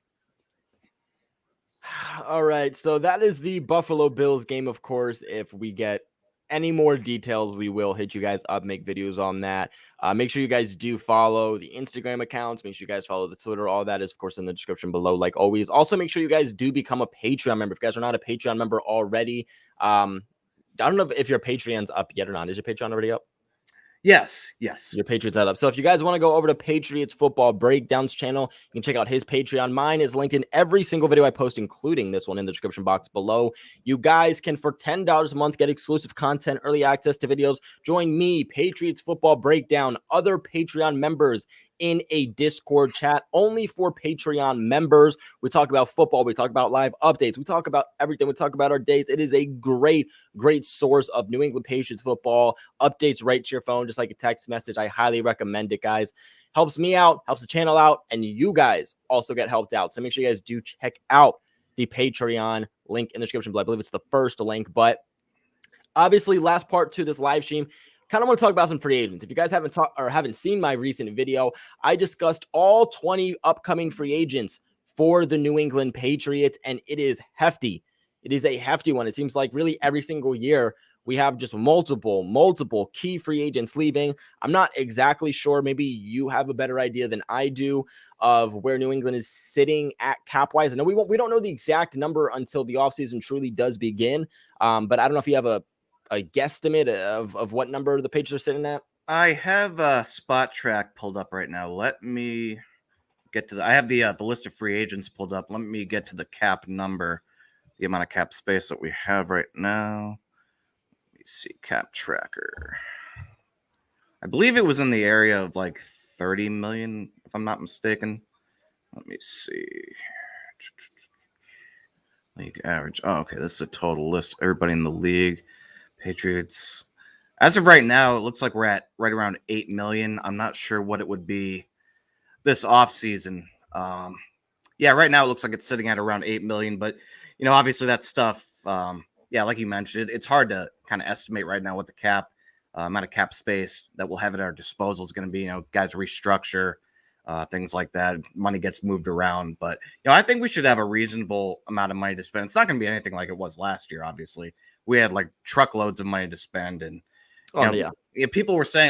All right. So that is the Buffalo Bills game. Of course, if we get any more details, we will hit you guys up, make videos on that. Make sure you guys do follow the Instagram accounts. Make sure you guys follow the Twitter. All that is, of course, in the description below, like always. Also, make sure you guys do become a Patreon member. If you guys are not a Patreon member already, I don't know if your Patreon's up yet or not. Is your Patreon already up? Yes. Your Patriots up. So if you guys want to go over to Patriots Football Breakdowns channel, you can check out his Patreon. Mine is linked in every single video I post, including this one in the description box below. You guys can, for $10 a month, get exclusive content, early access to videos. Join me, Patriots Football Breakdown, other Patreon members in a Discord chat only for Patreon members. We talk about football. We talk about live updates. We talk about everything. We talk about our dates. It is a great source of New England Patriots football updates right to your phone, just like a text message. I highly recommend it, guys. Helps me out, helps the channel out, and you guys also get helped out. So make sure you guys do check out the Patreon link in the description below. I believe it's the first link, but obviously last part to this live stream, kind of want to talk about some free agents. If you guys haven't seen my recent video, I discussed all 20 upcoming free agents for the New England Patriots, and it is hefty. It is a hefty one. It seems like really every single year we have just multiple key free agents leaving. I'm not exactly sure. Maybe you have a better idea than I do of where New England is sitting at cap-wise. I know we don't know the exact number until the offseason truly does begin, but I don't know if you have a guesstimate of what number the Patriots are sitting at. I have a spot track pulled up right now. Let me get to I have the list of free agents pulled up. Let me get to the cap number, the amount of cap space that we have right now. Let me see, cap tracker. I believe it was in the area of 30 million, if I'm not mistaken. Let me see. League average. Oh, okay. This is a total list. Everybody in the league. Patriots. As of right now, it looks like we're at right around 8 million. I'm not sure what it would be this offseason. Yeah, right now it looks like it's sitting at around 8 million, but obviously that stuff, like you mentioned, it's hard to kind of estimate right now what the cap amount of cap space that we'll have at our disposal is going to be. Guys restructure, things like that. Money gets moved around, but I think we should have a reasonable amount of money to spend. It's not going to be anything like it was last year. Obviously, we had truckloads of money to spend, and people were saying,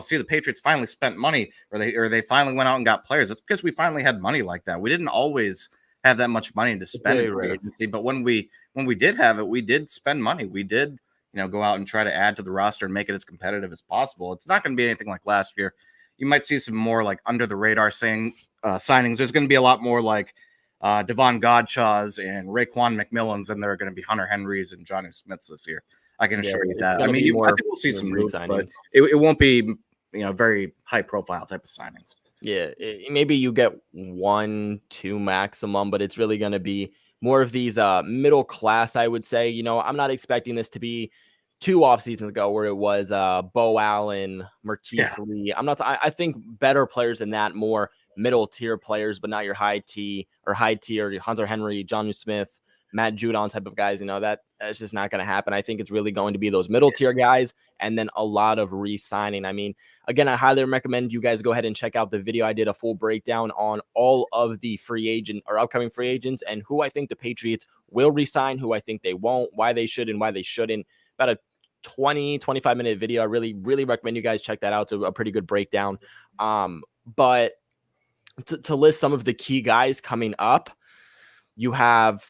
see, the Patriots finally spent money, or they finally went out and got players. That's because we finally had money like that. We didn't always have that much money to spend in free agency, but when we did have it, we did spend money. We did go out and try to add to the roster and make it as competitive as possible. It's not going to be anything like last year. You might see some more like under the radar signings. There's going to be a lot more like Devon Godchau's and Raekwon McMillan's than there are going to be Hunter Henry's and Johnny Smith's this year. I can assure you that. I mean, I think we'll see some moves, but it won't be very high profile type of signings. Yeah, maybe you get 1-2 maximum, but it's really going to be more of these middle class, I would say. I'm not expecting this to be 2 off seasons ago where it was Bo Allen, Marquise Lee. I think better players than that, more middle tier players, but not your high tier Hunter Henry, Johnny Smith, Matt Judon type of guys. That's just not going to happen. I think it's really going to be those middle tier guys and then a lot of re-signing. I mean, again, I highly recommend you guys go ahead and check out the video. I did a full breakdown on all of the free agent or upcoming free agents and who I think the Patriots will re-sign, who I think they won't, why they should and why they shouldn't. About a 20-25 minute video. I really recommend you guys check that out. It's a pretty good breakdown. But to list some of the key guys coming up, you have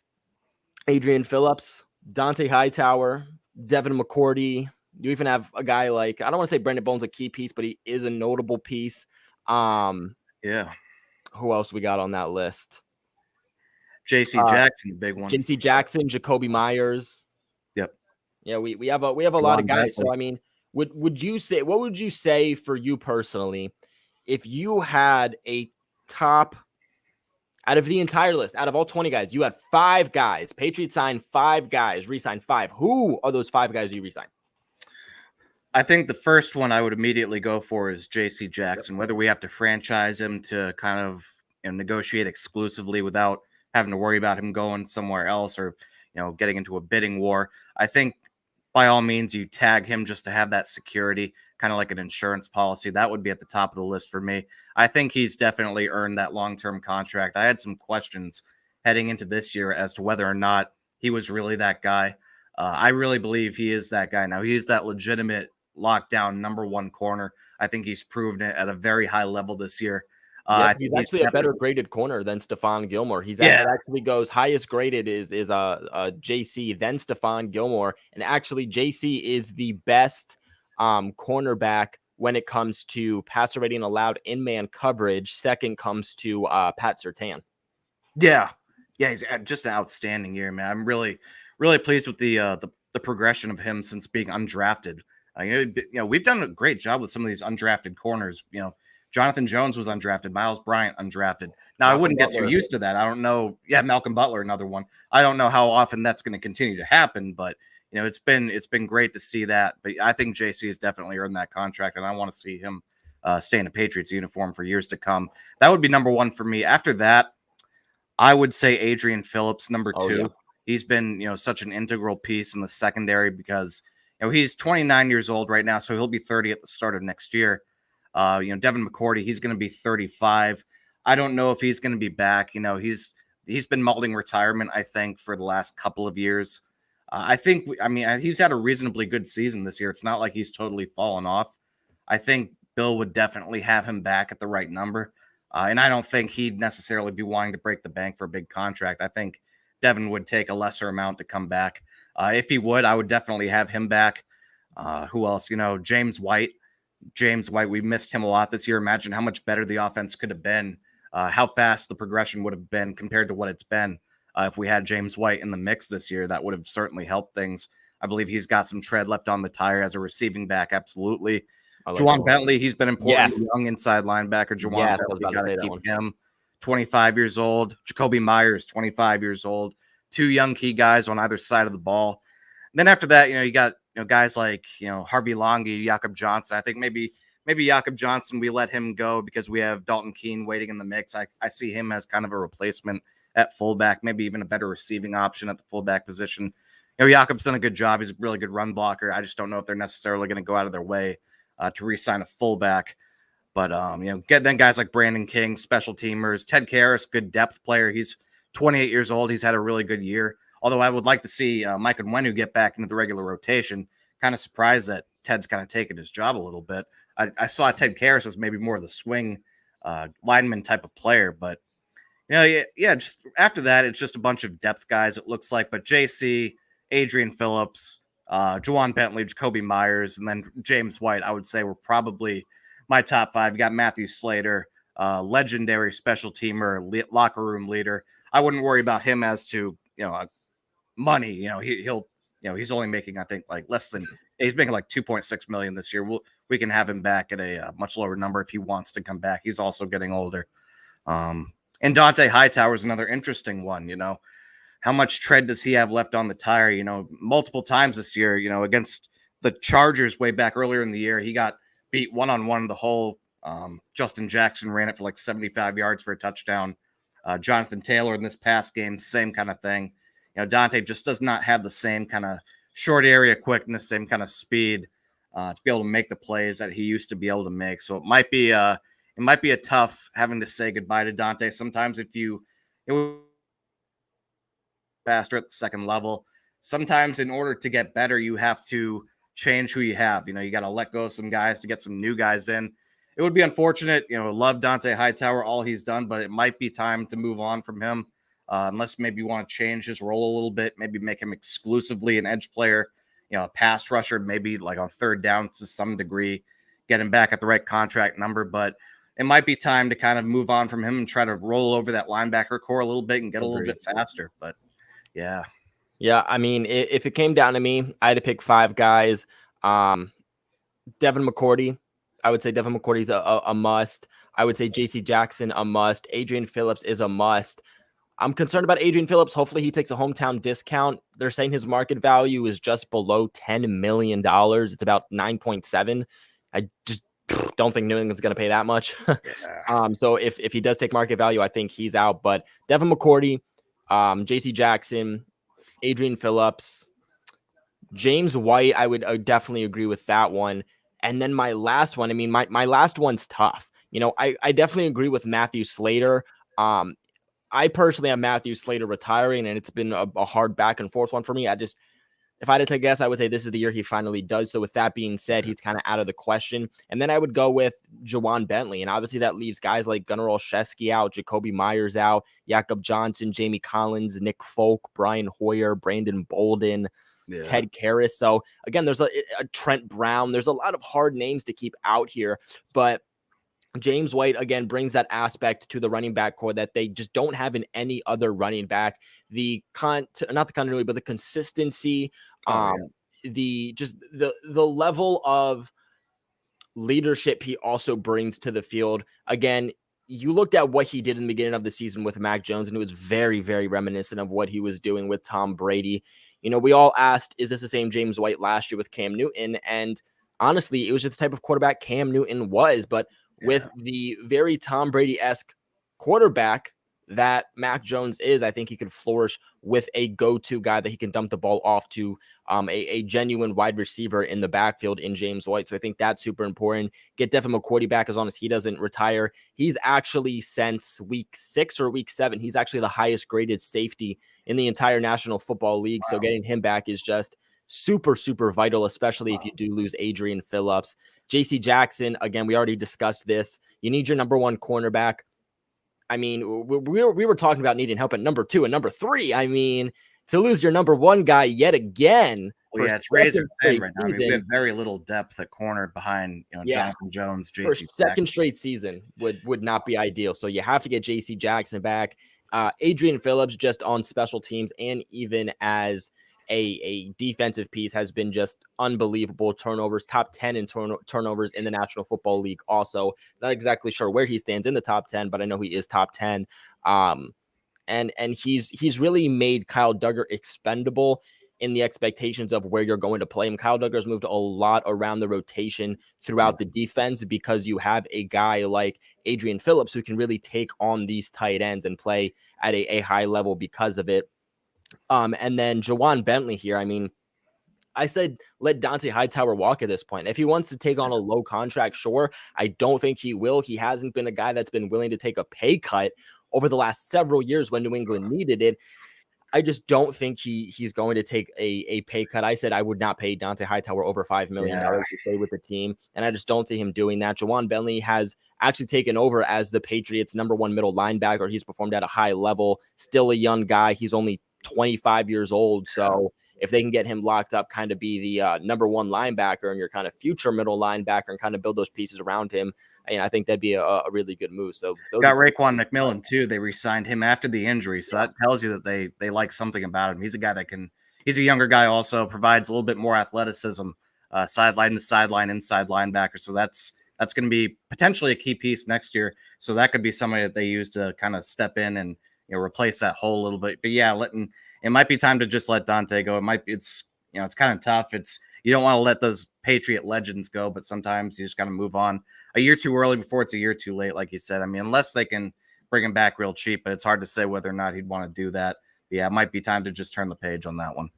Adrian Phillips, Dante Hightower, Devin McCourty. You even have a guy like, I don't want to say Brandon Bone's a key piece, but he is a notable piece. Yeah. Who else we got on that list? J.C. Jackson, big one. J.C. Jackson, Jacoby Myers. Yep. Yeah, we have a lot of guys. So I mean, what would you say for you personally, if you had a top out of the entire list, out of all 20 guys, you had 5 guys. Patriots signed 5 guys, re-signed 5. Who are those 5 guys you re-signed? I think the first one I would immediately go for is J.C. Jackson. Whether we have to franchise him to kind of negotiate exclusively without having to worry about him going somewhere else or getting into a bidding war, I think by all means you tag him just to have that security, kind of like an insurance policy. That would be at the top of the list for me. I think he's definitely earned that long-term contract. I had some questions heading into this year as to whether or not he was really that guy. I really believe he is that guy now. He is that legitimate lockdown number 1 corner. I think he's proven it at a very high level this year. He's actually a better graded corner than Stephon Gilmore. Actually goes highest graded is JC, then Stephon Gilmore, and actually JC is the best cornerback when it comes to passer rating allowed in man coverage. Second comes to Pat Surtain. Yeah, he's just an outstanding year, man. I'm really pleased with the progression of him since being undrafted. We've done a great job with some of these undrafted corners. Jonathan Jones was undrafted. Miles Bryant undrafted. Now, I wouldn't get too used to that. I don't know. Yeah, Malcolm Butler, another one. I don't know how often that's going to continue to happen, but it's been great to see that. But I think JC has definitely earned that contract, and I want to see him stay in a Patriots uniform for years to come. That would be number 1 for me. After that, I would say Adrian Phillips, number 2. Yeah. He's been such an integral piece in the secondary because he's 29 years old right now, so he'll be 30 at the start of next year. Devin McCourty, he's going to be 35. I don't know if he's going to be back. He's been mulling retirement, I think, for the last couple of years. He's had a reasonably good season this year. It's not like he's totally fallen off. I think Bill would definitely have him back at the right number. And I don't think he'd necessarily be wanting to break the bank for a big contract. I think Devin would take a lesser amount to come back. If he would, I would definitely have him back. Who else? James White. We missed him a lot this year. Imagine how much better the offense could have been, how fast the progression would have been compared to what it's been. If we had James White in the mix this year, that would have certainly helped things. I believe he's got some tread left on the tire as a receiving back. Absolutely. Juwan Bentley, he's been important. Yes. Young inside linebacker. Juwan Bentley, got to keep him. 25 years old. Jacoby Myers, 25 years old. 2 young key guys on either side of the ball. And then after that, you got guys like Harvey Longy, Jakob Johnson. I think maybe Jakob Johnson, we let him go because we have Dalton Keene waiting in the mix. I see him as kind of a replacement at fullback, maybe even a better receiving option at the fullback position. Jakob's done a good job. He's a really good run blocker. I just don't know if they're necessarily going to go out of their way to re-sign a fullback. But get then guys like Brandon King, special teamers, Ted Karras, good depth player. He's 28 years old. He's had a really good year. Although I would like to see Mike Onwenu get back into the regular rotation. Kind of surprised that Ted's kind of taken his job a little bit. I saw Ted Karras as maybe more of the swing lineman type of player. But, just after that, it's just a bunch of depth guys, it looks like. But JC, Adrian Phillips, Juwan Bentley, Jacoby Myers, and then James White, I would say were probably my top 5. You got Matthew Slater, legendary special teamer, locker room leader. I wouldn't worry about him as to, money. He's only making, I think, like less than, he's making like 2.6 million this year. We can have him back at a much lower number if he wants to come back. He's also getting older. And Dante Hightower is another interesting one. How much tread does he have left on the tire? Multiple times this year, against the Chargers way back earlier in the year, he got beat one-on-one the whole. Justin Jackson ran it for like 75 yards for a touchdown. Jonathan Taylor in this past game, same kind of thing. Dante just does not have the same kind of short area quickness, same kind of speed to be able to make the plays that he used to be able to make. So it might be a tough having to say goodbye to Dante. Sometimes it was faster at the second level. Sometimes in order to get better, you have to change who you have. You got to let go of some guys to get some new guys in. It would be unfortunate, love Dante Hightower, all he's done, but it might be time to move on from him. Unless maybe you want to change his role a little bit, maybe make him exclusively an edge player, a pass rusher, maybe like on third down to some degree, get him back at the right contract number. But it might be time to kind of move on from him and try to roll over that linebacker core a little bit and get a little bit faster. But yeah. Yeah, I mean, if it came down to me, I had to pick 5 guys. Devin McCourty. I would say Devin McCourty's a must. I would say JC Jackson, a must. Adrian Phillips is a must. I'm concerned about Adrian Phillips. Hopefully he takes a hometown discount. They're saying his market value is just below $10 million. It's about 9.7. I just don't think New England's going to pay that much. Yeah. So if he does take market value, I think he's out. But Devin McCourty, JC Jackson, Adrian Phillips, James White, I would definitely agree with that one. And then my last one, I mean, my last one's tough. I definitely agree with Matthew Slater. I personally have Matthew Slater retiring, and it's been a hard back and forth one for me. If I had to take a guess, I would say this is the year he finally does. So with that being said, he's kind of out of the question. And then I would go with Juwan Bentley. And obviously that leaves guys like Gunnar Olszewski out, Jacoby Myers out, Jakob Johnson, Jamie Collins, Nick Folk, Brian Hoyer, Brandon Bolden, Ted Karras. So again, there's a Trent Brown. There's a lot of hard names to keep out here, but James White, again, brings that aspect to the running back core that they just don't have in any other running back. Not the continuity, but the consistency, the level of leadership he also brings to the field. Again, you looked at what he did in the beginning of the season with Mac Jones, and it was very, very reminiscent of what he was doing with Tom Brady. We all asked, is this the same James White last year with Cam Newton? And honestly, it was just the type of quarterback Cam Newton was, but with the very Tom Brady-esque quarterback that Mac Jones is, I think he could flourish with a go-to guy that he can dump the ball off to, a genuine wide receiver in the backfield in James White. So I think that's super important. Get Devin McCourty back as long as he doesn't retire. He's actually, since week 6 or week 7, he's actually the highest graded safety in the entire National Football League. Wow. So getting him back is just super, super vital, especially if you do lose Adrian Phillips. JC Jackson, again, we already discussed this. You need your number 1 cornerback. I mean, we were talking about needing help at number 2 and number 3. I mean, to lose your number 1 guy yet again. Well, yeah, it's razor thin right now. I mean, we have very little depth at corner behind, Jonathan Jones, JC Jackson. Second straight season would not be ideal. So you have to get JC Jackson back. Adrian Phillips, just on special teams and even as a defensive piece, has been just unbelievable. Turnovers, top 10 in turnovers in the National Football League. Also, not exactly sure where he stands in the top 10, but I know he is top 10. And he's really made Kyle Duggar expendable in the expectations of where you're going to play him. Kyle Duggar's moved a lot around the rotation throughout the defense because you have a guy like Adrian Phillips who can really take on these tight ends and play at a high level because of it. And then Juwan Bentley here. I mean, I said let Dante Hightower walk at this point. If he wants to take on a low contract, sure. I don't think he will. He hasn't been a guy that's been willing to take a pay cut over the last several years when New England needed it. I just don't think he's going to take a pay cut. I said I would not pay Dante Hightower over $5 million to stay with the team, and I just don't see him doing that. Juwan Bentley has actually taken over as the Patriots' number 1 middle linebacker. He's performed at a high level, still a young guy. He's only 25 years old. So if they can get him locked up, kind of be the number one linebacker and your kind of future middle linebacker and kind of build those pieces around him, and I think that'd be a really good move. So got Raekwon McMillan too. They re-signed him after the injury, so that tells you that they like something about him. He's a guy that can. He's a younger guy, also provides a little bit more athleticism, sideline to sideline, inside linebacker. So that's going to be potentially a key piece next year. So that could be somebody that they use to kind of step in and replace that hole a little bit. But yeah, it might be time to just let Dante go. It's kind of tough. You don't want to let those Patriot legends go, but sometimes you just got to move on a year too early before it's a year too late, like you said. I mean, unless they can bring him back real cheap, but it's hard to say whether or not he'd want to do that. But yeah, it might be time to just turn the page on that one.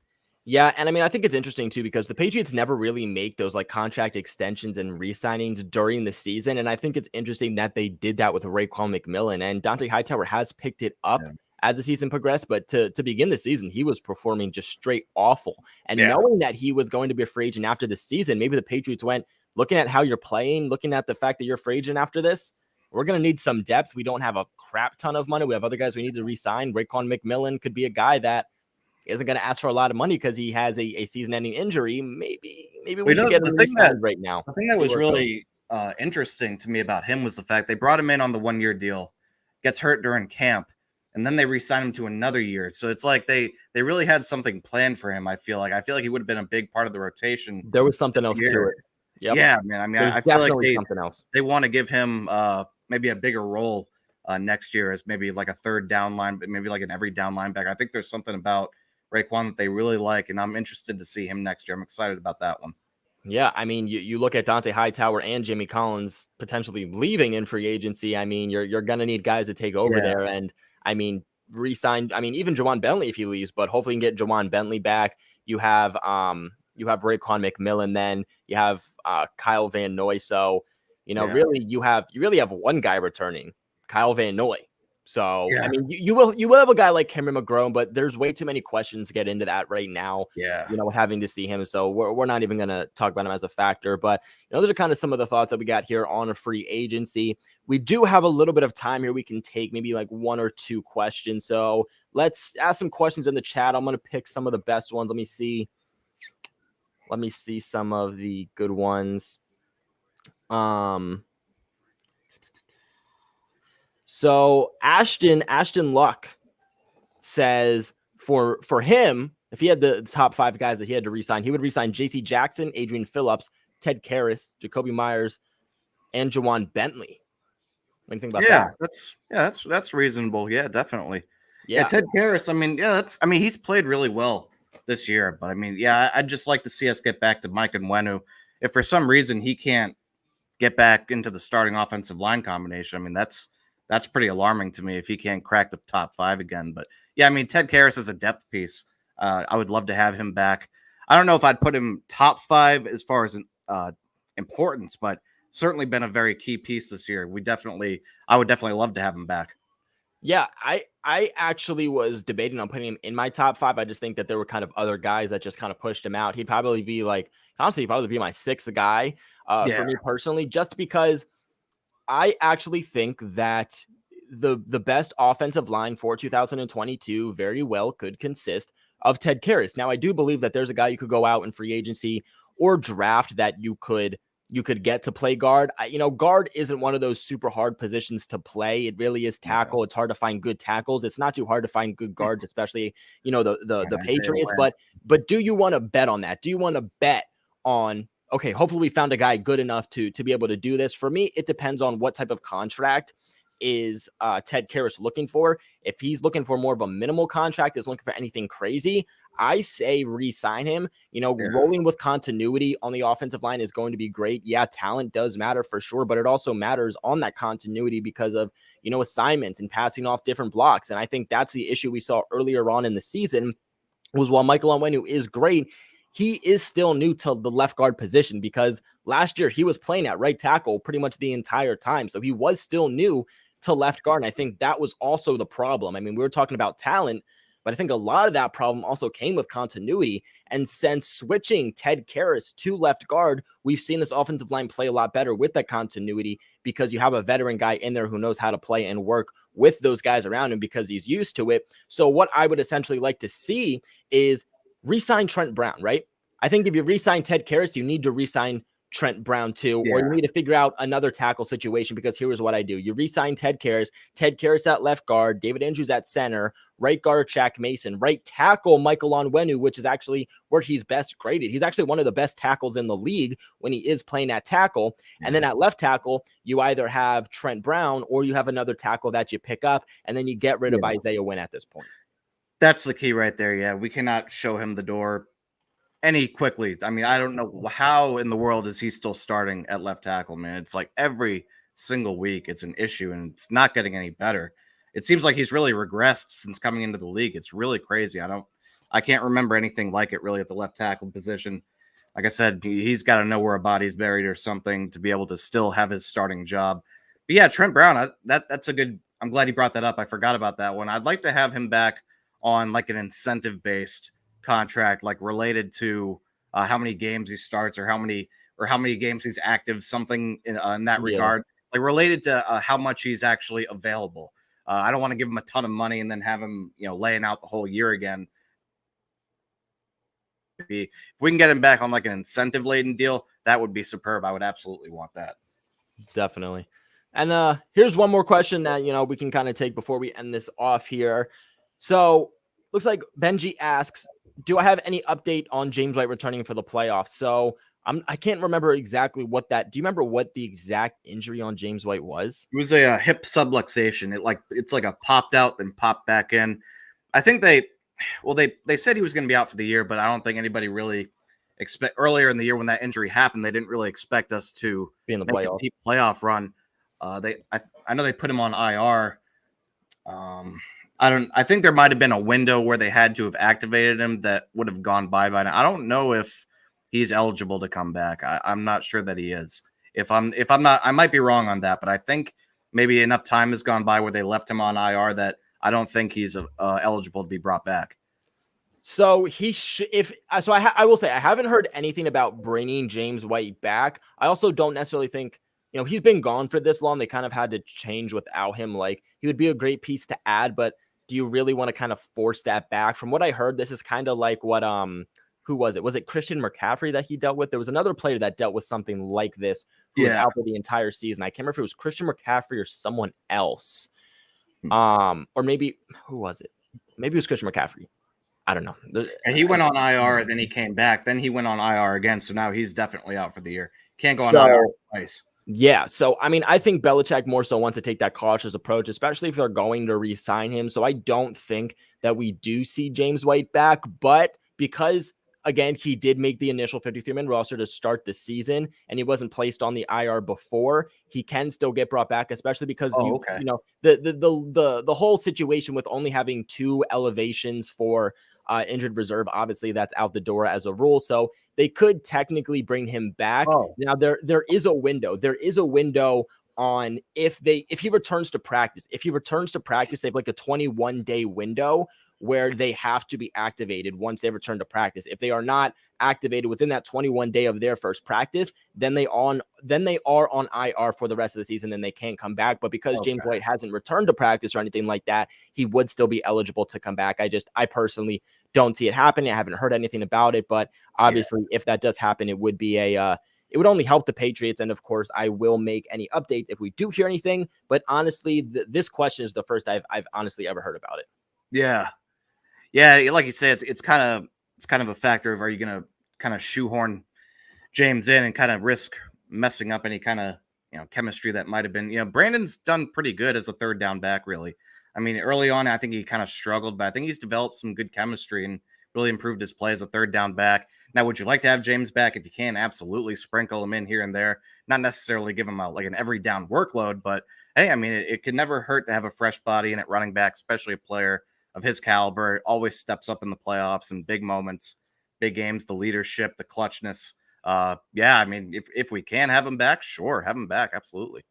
Yeah, and I mean, I think it's interesting too because the Patriots never really make those like contract extensions and re-signings during the season, and I think it's interesting that they did that with Raekwon McMillan, and Dante Hightower has picked it up as the season progressed, but to begin the season, he was performing just straight awful. And knowing that he was going to be a free agent after the season, maybe the Patriots went, looking at how you're playing, looking at the fact that you're a free agent after this, we're going to need some depth. We don't have a crap ton of money. We have other guys we need to re-sign. Raekwon McMillan could be a guy that isn't going to ask for a lot of money because he has a season-ending injury. Maybe we should get him re-signed right now. The thing that was really interesting to me about him was the fact they brought him in on the 1-year deal, gets hurt during camp, and then they re-signed him to another year. So it's like they really had something planned for him. I feel like he would have been a big part of the rotation. There was something else to it. Yep. Yeah, man. I mean, I feel like they want to give him maybe a bigger role next year as maybe like a third down line, but maybe like an every down linebacker. I think there's something about Raekwon that they really like, and I'm interested to see him next year. I'm excited about that one. Yeah, I mean, you look at Dante Hightower and Jimmy Collins potentially leaving in free agency. I mean, you're gonna need guys to take over there, and I mean, re-sign. I mean, even Jawan Bentley if he leaves, but hopefully you can get Jawan Bentley back. You have Raekwon McMillan, then you have Kyle Van Noy. So really you really have one guy returning, Kyle Van Noy. So I mean, you will have a guy like Cameron McGrone, but there's way too many questions to get into that right now. Having to see him, so we're not even gonna talk about him as a factor. But those are kind of some of the thoughts that we got here on a free agency. We do have a little bit of time here. We can take maybe like one or two questions. So let's ask some questions in the chat. I'm gonna pick some of the best ones. Let me see some of the good ones. So Ashton Luck says for him, if he had the top 5 guys that he had to re-sign, he would re-sign J.C. Jackson, Adrian Phillips, Ted Karras, Jacoby Myers, and Jawan Bentley. What do you think about that? That's reasonable. Yeah, definitely. Yeah, Ted Karras. I mean, he's played really well this year, but I mean, I'd just like to see us get back to Mike Onwenu. If for some reason he can't get back into the starting offensive line combination, I mean, that's pretty alarming to me if he can't crack the top 5 again. But yeah, I mean, Ted Karras is a depth piece. I would love to have him back. I don't know if I'd put him top 5 as far as importance, but certainly been a very key piece this year. I would definitely love to have him back. Yeah, I actually was debating on putting him in my top 5. I just think that there were kind of other guys that just kind of pushed him out. He'd probably be my 6th guy for me personally, just because I actually think that the best offensive line for 2022 very well could consist of Ted Karras. Now, I do believe that there's a guy you could go out in free agency or draft that you could get to play guard. Guard isn't one of those super hard positions to play. It really is tackle. It's hard to find good tackles. It's not too hard to find good guards, especially, the Patriots. But do you want to bet on that? Do you want to bet on, okay, hopefully we found a guy good enough to be able to do this? For me, it depends on what type of contract is Ted Karras looking for. If he's looking for more of a minimal contract, is looking for anything crazy, I say re-sign him. Rolling with continuity on the offensive line is going to be great. Yeah, talent does matter for sure, but it also matters on that continuity because of, assignments and passing off different blocks. And I think that's the issue we saw earlier on in the season was while Michael Onwenu is great, he is still new to the left guard position because last year he was playing at right tackle pretty much the entire time. So he was still new to left guard. And I think that was also the problem. I mean, we were talking about talent, but I think a lot of that problem also came with continuity. And since switching Ted Karras to left guard, we've seen this offensive line play a lot better with that continuity because you have a veteran guy in there who knows how to play and work with those guys around him because he's used to it. So what I would essentially like to see is re-sign Trent Brown, right? I think if you re-sign Ted Karras, you need to re-sign Trent Brown too, or you need to figure out another tackle situation, because here's what I do. You re-sign Ted Karras at left guard, David Andrews at center, right guard Shaq Mason, right tackle Michael Onwenu, which is actually where he's best graded. He's actually one of the best tackles in the league when he is playing at tackle. And then at left tackle, you either have Trent Brown or you have another tackle that you pick up, and then you get rid of Isaiah Wynn at this point. That's the key right there. Yeah, we cannot show him the door any quickly. I mean, I don't know how in the world is he still starting at left tackle, man. It's like every single week it's an issue, and it's not getting any better. It seems like he's really regressed since coming into the league. It's really crazy. I can't remember anything like it really at the left tackle position. Like I said, he's got to know where a body's buried or something to be able to still have his starting job. But yeah, Trent Brown, that's a good. I'm glad he brought that up. I forgot about that one. I'd like to have him back on like an incentive based contract, like related to how many games he starts or how many games he's active, something in that regard, like related to how much he's actually available. I don't want to give him a ton of money and then have him, laying out the whole year again. If we can get him back on like an incentive laden deal, that would be superb. I would absolutely want that. Definitely. And here's one more question that, we can kind of take before we end this off here. So looks like Benji asks, do I have any update on James White returning for the playoffs? So I can't remember exactly what that. Do you remember what the exact injury on James White was? It was a hip subluxation. It's like a popped out then popped back in. I think they said he was going to be out for the year, but I don't think anybody really expect earlier in the year when that injury happened. They didn't really expect us to be in the make a deep playoff run. I know they put him on IR. I think there might have been a window where they had to have activated him that would have gone by now. I don't know if he's eligible to come back. I'm not sure that he is. If I'm not, I might be wrong on that, but I think maybe enough time has gone by where they left him on IR that I don't think he's eligible to be brought back. So I will say I haven't heard anything about bringing James White back. I also don't necessarily think, he's been gone for this long. They kind of had to change without him. Like, he would be a great piece to add, but do you really want to kind of force that back? From what I heard, this is kind of like what, who was it? Was it Christian McCaffrey that he dealt with? There was another player that dealt with something like this who was out for the entire season. I can't remember if it was Christian McCaffrey or someone else. Or maybe, who was it? Maybe it was Christian McCaffrey. I don't know. And he went on IR, then he came back, then he went on IR again. So now he's definitely out for the year. Can't go on IR twice. Yeah. So, I mean, I think Belichick more so wants to take that cautious approach, especially if they're going to re-sign him. So I don't think that we do see James White back, but because, again, he did make the initial 53-man roster to start the season, and he wasn't placed on the IR before, he can still get brought back, especially because the whole situation with only having 2 elevations for injured reserve, obviously that's out the door as a rule. So they could technically bring him back. Now there is a window. There is a window on if he returns to practice. If he returns to practice, they have like a 21-day window where they have to be activated once they return to practice. If they are not activated within that 21 day of their first practice, then they are on IR for the rest of the season and they can't come back. But because James White hasn't returned to practice or anything like that, he would still be eligible to come back. I personally don't see it happening. I haven't heard anything about it, but obviously if that does happen, it would be it would only help the Patriots. And of course, I will make any updates if we do hear anything. But honestly, this question is the first I've honestly ever heard about it. Yeah, like you said, it's kind of a factor of, are you going to kind of shoehorn James in and kind of risk messing up any kind of chemistry that might have been. Brandon's done pretty good as a third down back, really. I mean, early on, I think he kind of struggled, but I think he's developed some good chemistry and really improved his play as a third down back. Now, would you like to have James back? If you can, absolutely sprinkle him in here and there. Not necessarily give him like an every down workload, but hey, I mean, it could never hurt to have a fresh body in at running back, especially a player of his caliber. Always steps up in the playoffs and big moments, big games, the leadership, the clutchness. I mean, if we can have him back, sure, have him back. Absolutely.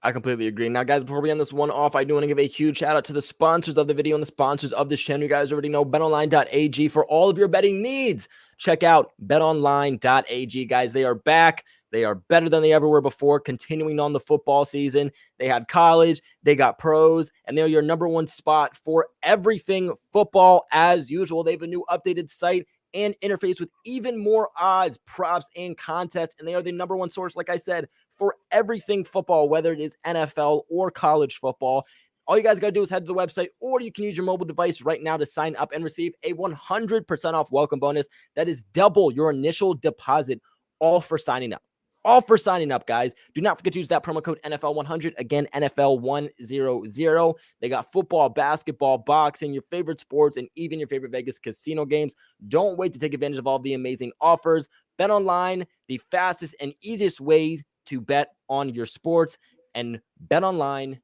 I completely agree. Now, guys, before we end this one off, I do want to give a huge shout out to the sponsors of the video and the sponsors of this channel. You guys already know betonline.ag for all of your betting needs. Check out betonline.ag, guys. They are back. They are better than they ever were before, continuing on the football season. They had college, they got pros, and they're your number one spot for everything football as usual. They have a new updated site and interface with even more odds, props, and contests. And they are the number one source, like I said, for everything football, whether it is NFL or college football. All you guys got to do is head to the website, or you can use your mobile device right now to sign up and receive a 100% off welcome bonus. That is double your initial deposit, all for signing up. All for signing up, guys. Do not forget to use that promo code NFL100. Again, NFL100. They got football, basketball, boxing, your favorite sports, and even your favorite Vegas casino games. Don't wait to take advantage of all the amazing offers. Bet online, the fastest and easiest ways to bet on your sports. And Bet Online,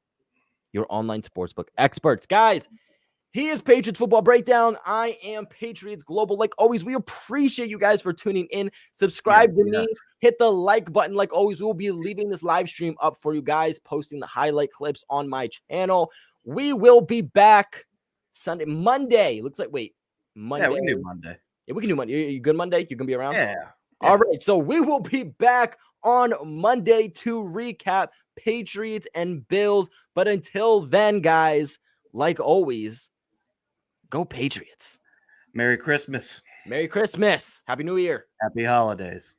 your online sportsbook experts. Guys, he is Patriots Football Breakdown. I am Patriots Global. Like always, we appreciate you guys for tuning in. Subscribe to me. Hit the like button. Like always, we'll be leaving this live stream up for you guys, posting the highlight clips on my channel. We will be back Monday. Looks like, Monday. Yeah, we can do Monday. Yeah, we can do Monday. You good Monday? You can be around? Yeah. All right. So we will be back on Monday to recap Patriots and Bills. But until then, guys, like always, go Patriots. Merry Christmas. Merry Christmas. Happy New Year. Happy holidays.